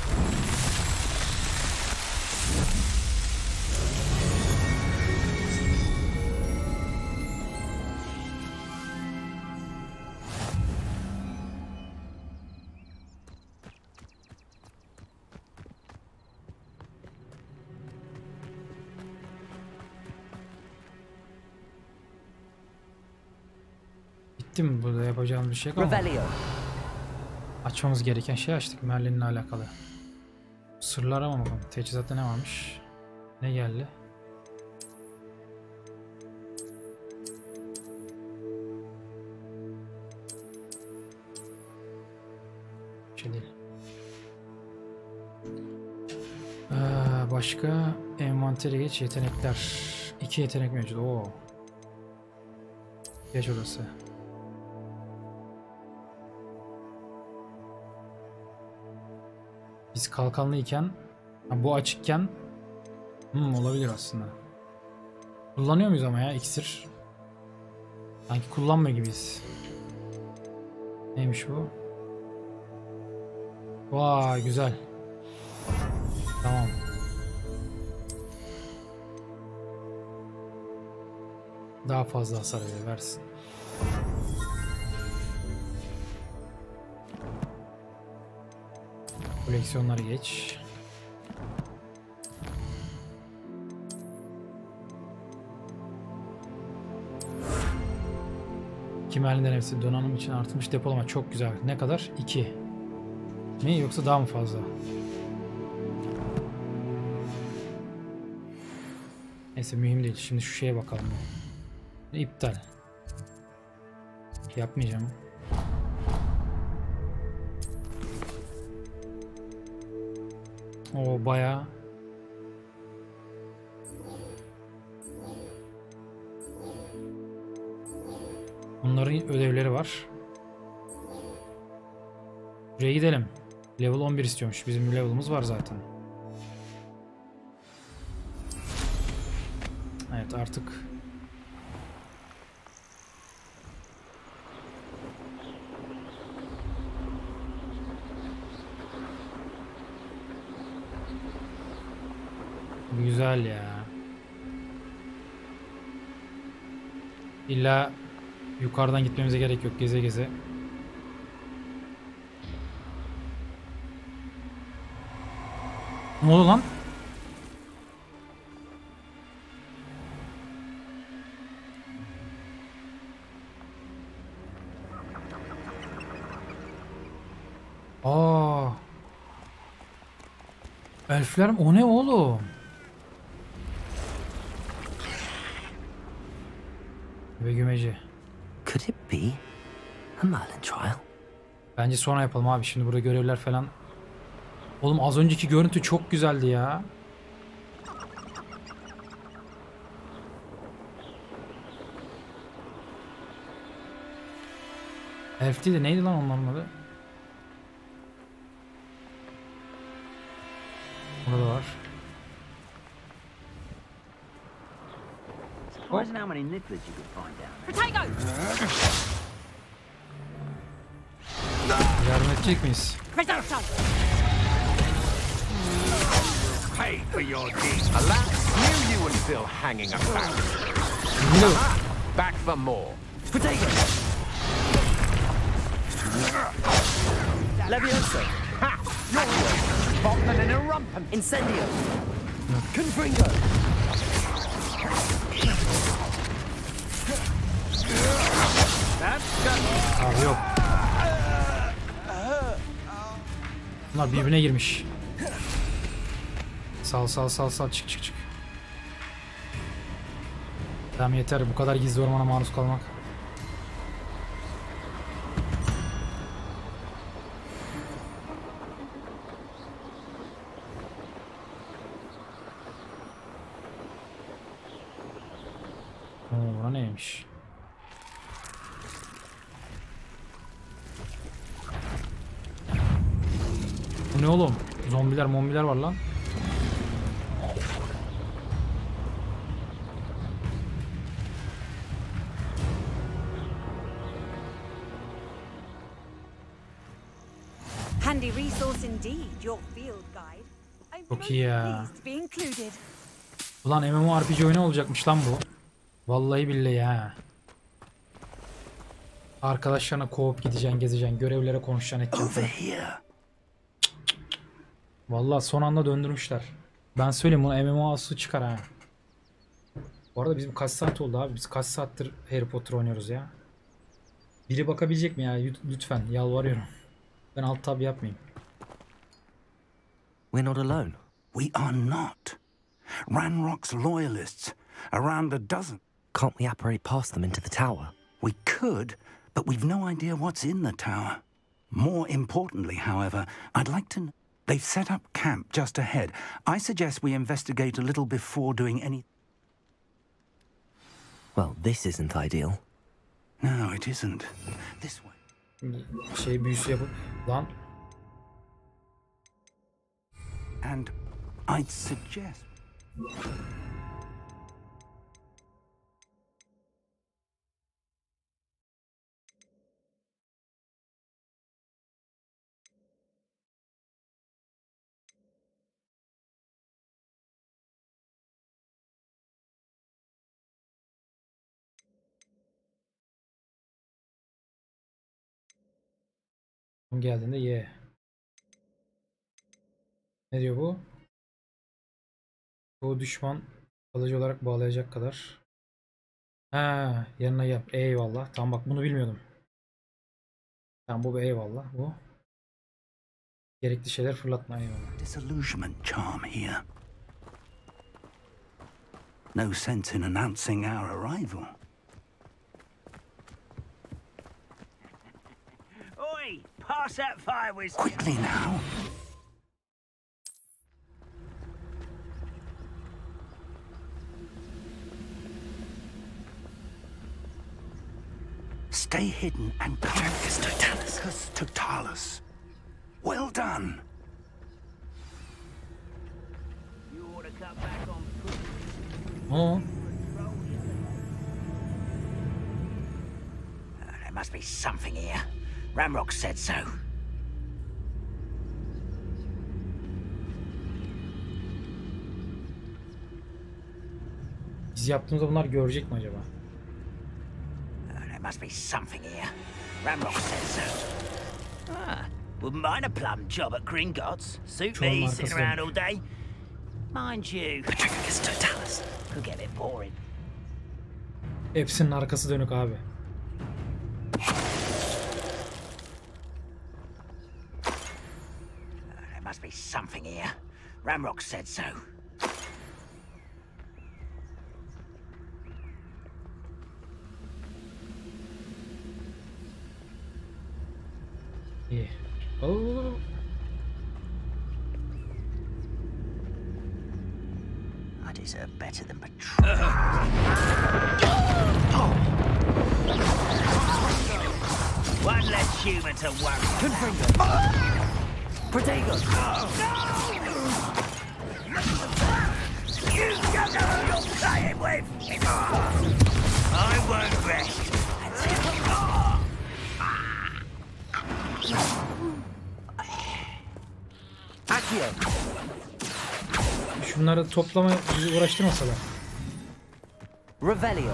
Bitti mi? Burada yapacağımız bir şey kalmadı. Açmamız gereken şey açtık. Merlin'le alakalı. Sırlar ama bakalım. Teçhizatta ne varmış? Ne geldi? Bir şey değil. Başka envantere geç, yetenekler. 2 yetenek mevcut. Oo. Geç orası. Biz kalkanlıyken, bu açıkken olabilir aslında. Kullanıyor muyuz ama ya iksir? Sanki kullanmıyor gibiyiz. Neymiş bu? Vay güzel. Tamam. Daha fazla hasar versin. Koleksiyonları geç. Kimlerden hepsi donanım için artmış depolama çok güzel. Ne kadar? 2. Mi yoksa daha mı fazla? Neyse mühim değil. Şimdi şu şeye bakalım. İptal. Yapmayacağım. O bayağı. Bunların ödevleri var. Buraya gidelim. Level 11 istiyormuş. Bizim level'ımız var zaten. Evet artık. Güzel ya. İlla yukarıdan gitmemize gerek yok. Geze geze. Ne oldu lan? Aa. Elfler o ne oğlum? Ve gümeci. Could it be a Merlin trial? Bence sonra yapalım abi. Şimdi burada görevler falan. Oğlum az önceki görüntü çok güzeldi ya. Elf değil de neydi lan onların adı? Burada var. Surprising how many nibblers you could find down there. Potato! Yardım edecek miyiz? Risotto! Pay for your deeds. Alas, knew you were still hanging about. Back for more. Potato! Leviosa! Ha! You're bottling in a rumpin. Incendio! Confringo! Abi yok. Bunlar birbirine girmiş. Sal çık. Tamam yeter bu kadar gizli ormana maruz kalmak. Bura neymiş? Bu ne oğlum? Zombiler var lan. Handy resource indeed, your field guide. I'm Çok iyi ya. pleased to be included. Ulan MMORPG oyunu olacakmış lan bu. Vallahi billahi ha. Arkadaşlarına co-op gideceksin, gezeceksin, görevlere konuşacaksın, edeceksin. Vallahi son anda döndürmüşler. Ben söyleyeyim, bunu MMO aslı çıkar ha. Bu arada bizim kaç saat oldu abi? Biz kaç saattir Harry Potter oynuyoruz ya? Biri bakabilecek mi ya? Lütfen yalvarıyorum. Ben alt tab yapmayayım. We're not alone. We are not. Ranrock's loyalists, around a dozen. Can't we apparate past them into the tower? We could, but we've no idea what's in the tower. More importantly, however, I'd like to know. They've set up camp just ahead. I suggest we investigate a little before doing any... Well, this isn't ideal. No, it isn't. This way. Şey büyüsü yapıp... Lan. And I'd suggest... Geldiğinde ye. Ne diyor bu? Bu düşman kalıcı olarak bağlayacak kadar. Ha, yanına yap. Eyvallah. Tamam bak, bunu bilmiyordum. Tamam, bu bir eyvallah. Bu. Gerekli şeyler fırlatma, eyvallah. Disillusionment charm here. No sense in announcing our arrival. Oi! Pass that fire with... Quickly now. Stay hidden and come. Totalis. Well done. You ought to cut back on food. Oh. There must be something here. Ramrock said so. Biz yaptığımızda bunlar görecek mi acaba? There must be something here. Ramrock said so. Wouldn't mind a plum job at Gringotts. Suit me, sitting around all day. Mind you, Totalis could get a bit boring. Hepsinin arkası dönük abi. There must be something here. Ramrock said so. İyi. Oh. I deserve better than patrol. One less human to worry. Protego! You don't know who you're playing with! I won't rest until... Şunları toplama, bizi uğraştırmasalar. Revelio.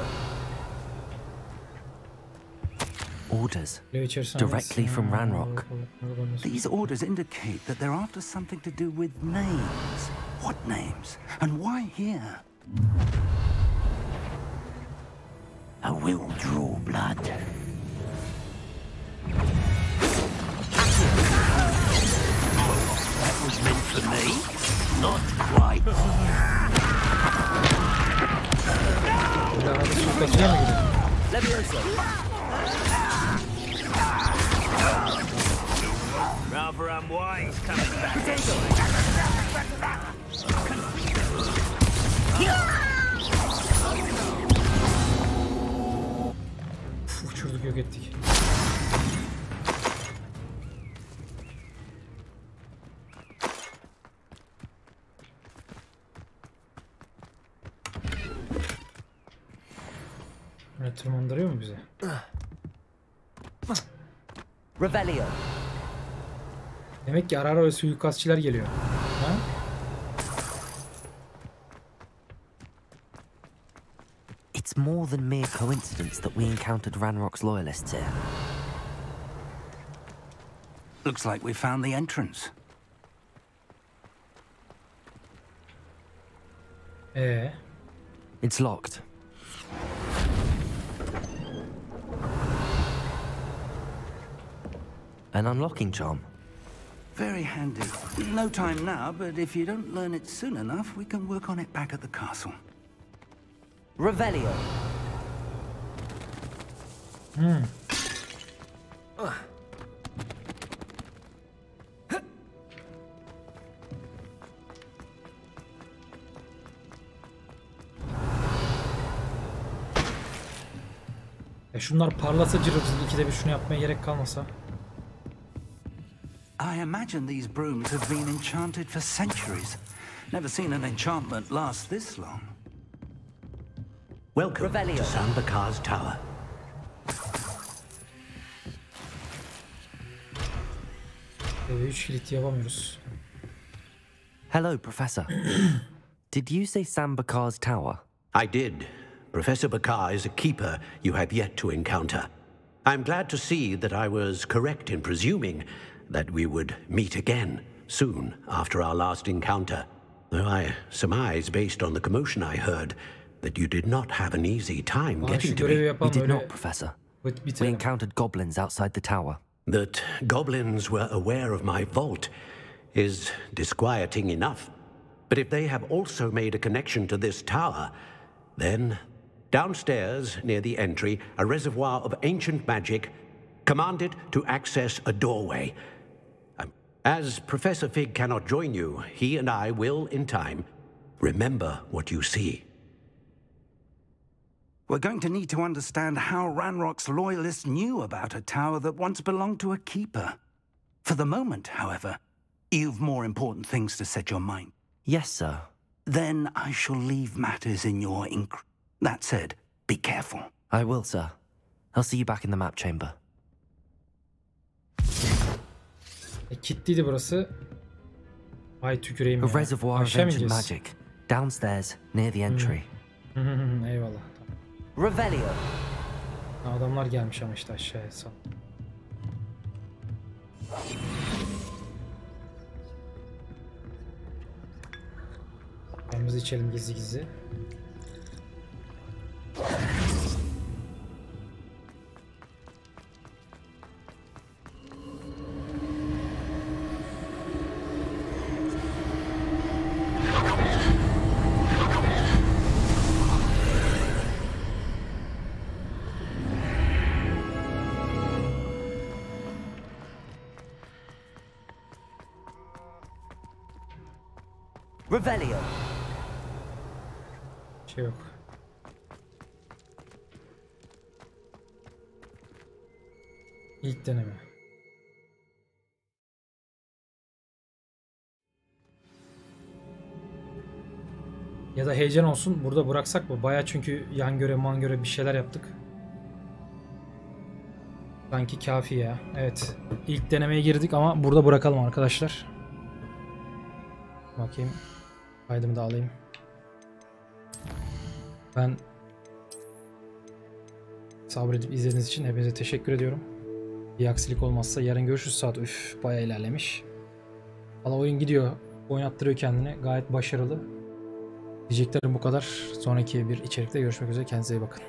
Orders directly from Ranrock. These orders indicate that they're after something to do with names. What names? And why here? I will draw blood. That was meant for me. Not quite. Rather unwise coming back. Uçurduk, yok ettik. Böyle tırmandırıyor mu bize? Revelio. Demek ki ara ara suikastçiler geliyor. Ha? It's more than mere coincidence that we encountered Ranrock's loyalists here. Looks like we found the entrance. It's locked. An unlocking charm. Very handy. No time now, but if you don't learn it soon enough, we can work on it back at the castle. Revelio. Şunlar parlasa cırır, ikide bir şunu yapmaya gerek kalmasa. I imagine these brooms have been enchanted for centuries. Never seen an enchantment last this long. Welcome to Sambakar's Tower. Üç kilit yapamıyoruz. Hello, Professor. Did you say Sambakar's Tower? I did. Professor Bakar is a keeper you have yet to encounter. I'm glad to see that I was correct in presuming that we would meet again soon after our last encounter. Though I surmise, based on the commotion I heard, that you did not have an easy time getting to me. We did not, Professor. We encountered goblins outside the tower. That goblins were aware of my vault is disquieting enough. But if they have also made a connection to this tower, then downstairs near the entry, a reservoir of ancient magic commanded to access a doorway. As Professor Fig cannot join you, he and I will, in time, remember what you see. We're going to need to understand how Ranrock's loyalists knew about a tower that once belonged to a keeper. For the moment, however, you've more important things to set your mind. Yes, sir. Then I shall leave matters in your That said, be careful. I will, sir. I'll see you back in the map chamber. Kilitliydi burası. Ay tüküreyim ya. A reservoir of ancient magic. Downstairs, near the entry. Eyvallah. Revelio. Adamlar gelmiş ama işte aşağıya sal. Kahvemizi içelim gizli gizli. Revelio. Şey yok. İlk deneme. Ya da heyecan olsun. Burada bıraksak mı? Baya çünkü yan göre man göre bir şeyler yaptık. Sanki kafi ya. Evet. İlk denemeye girdik ama burada bırakalım arkadaşlar. Bakayım. Kaydımı da alayım. Ben sabredip izlediğiniz için hepinize teşekkür ediyorum. Bir aksilik olmazsa yarın görüşürüz saat. Üf, bayağı ilerlemiş. Valla oyun gidiyor. Oynattırıyor kendini. Gayet başarılı. Diyeceklerim bu kadar. Sonraki bir içerikte görüşmek üzere. Kendinize iyi bakın.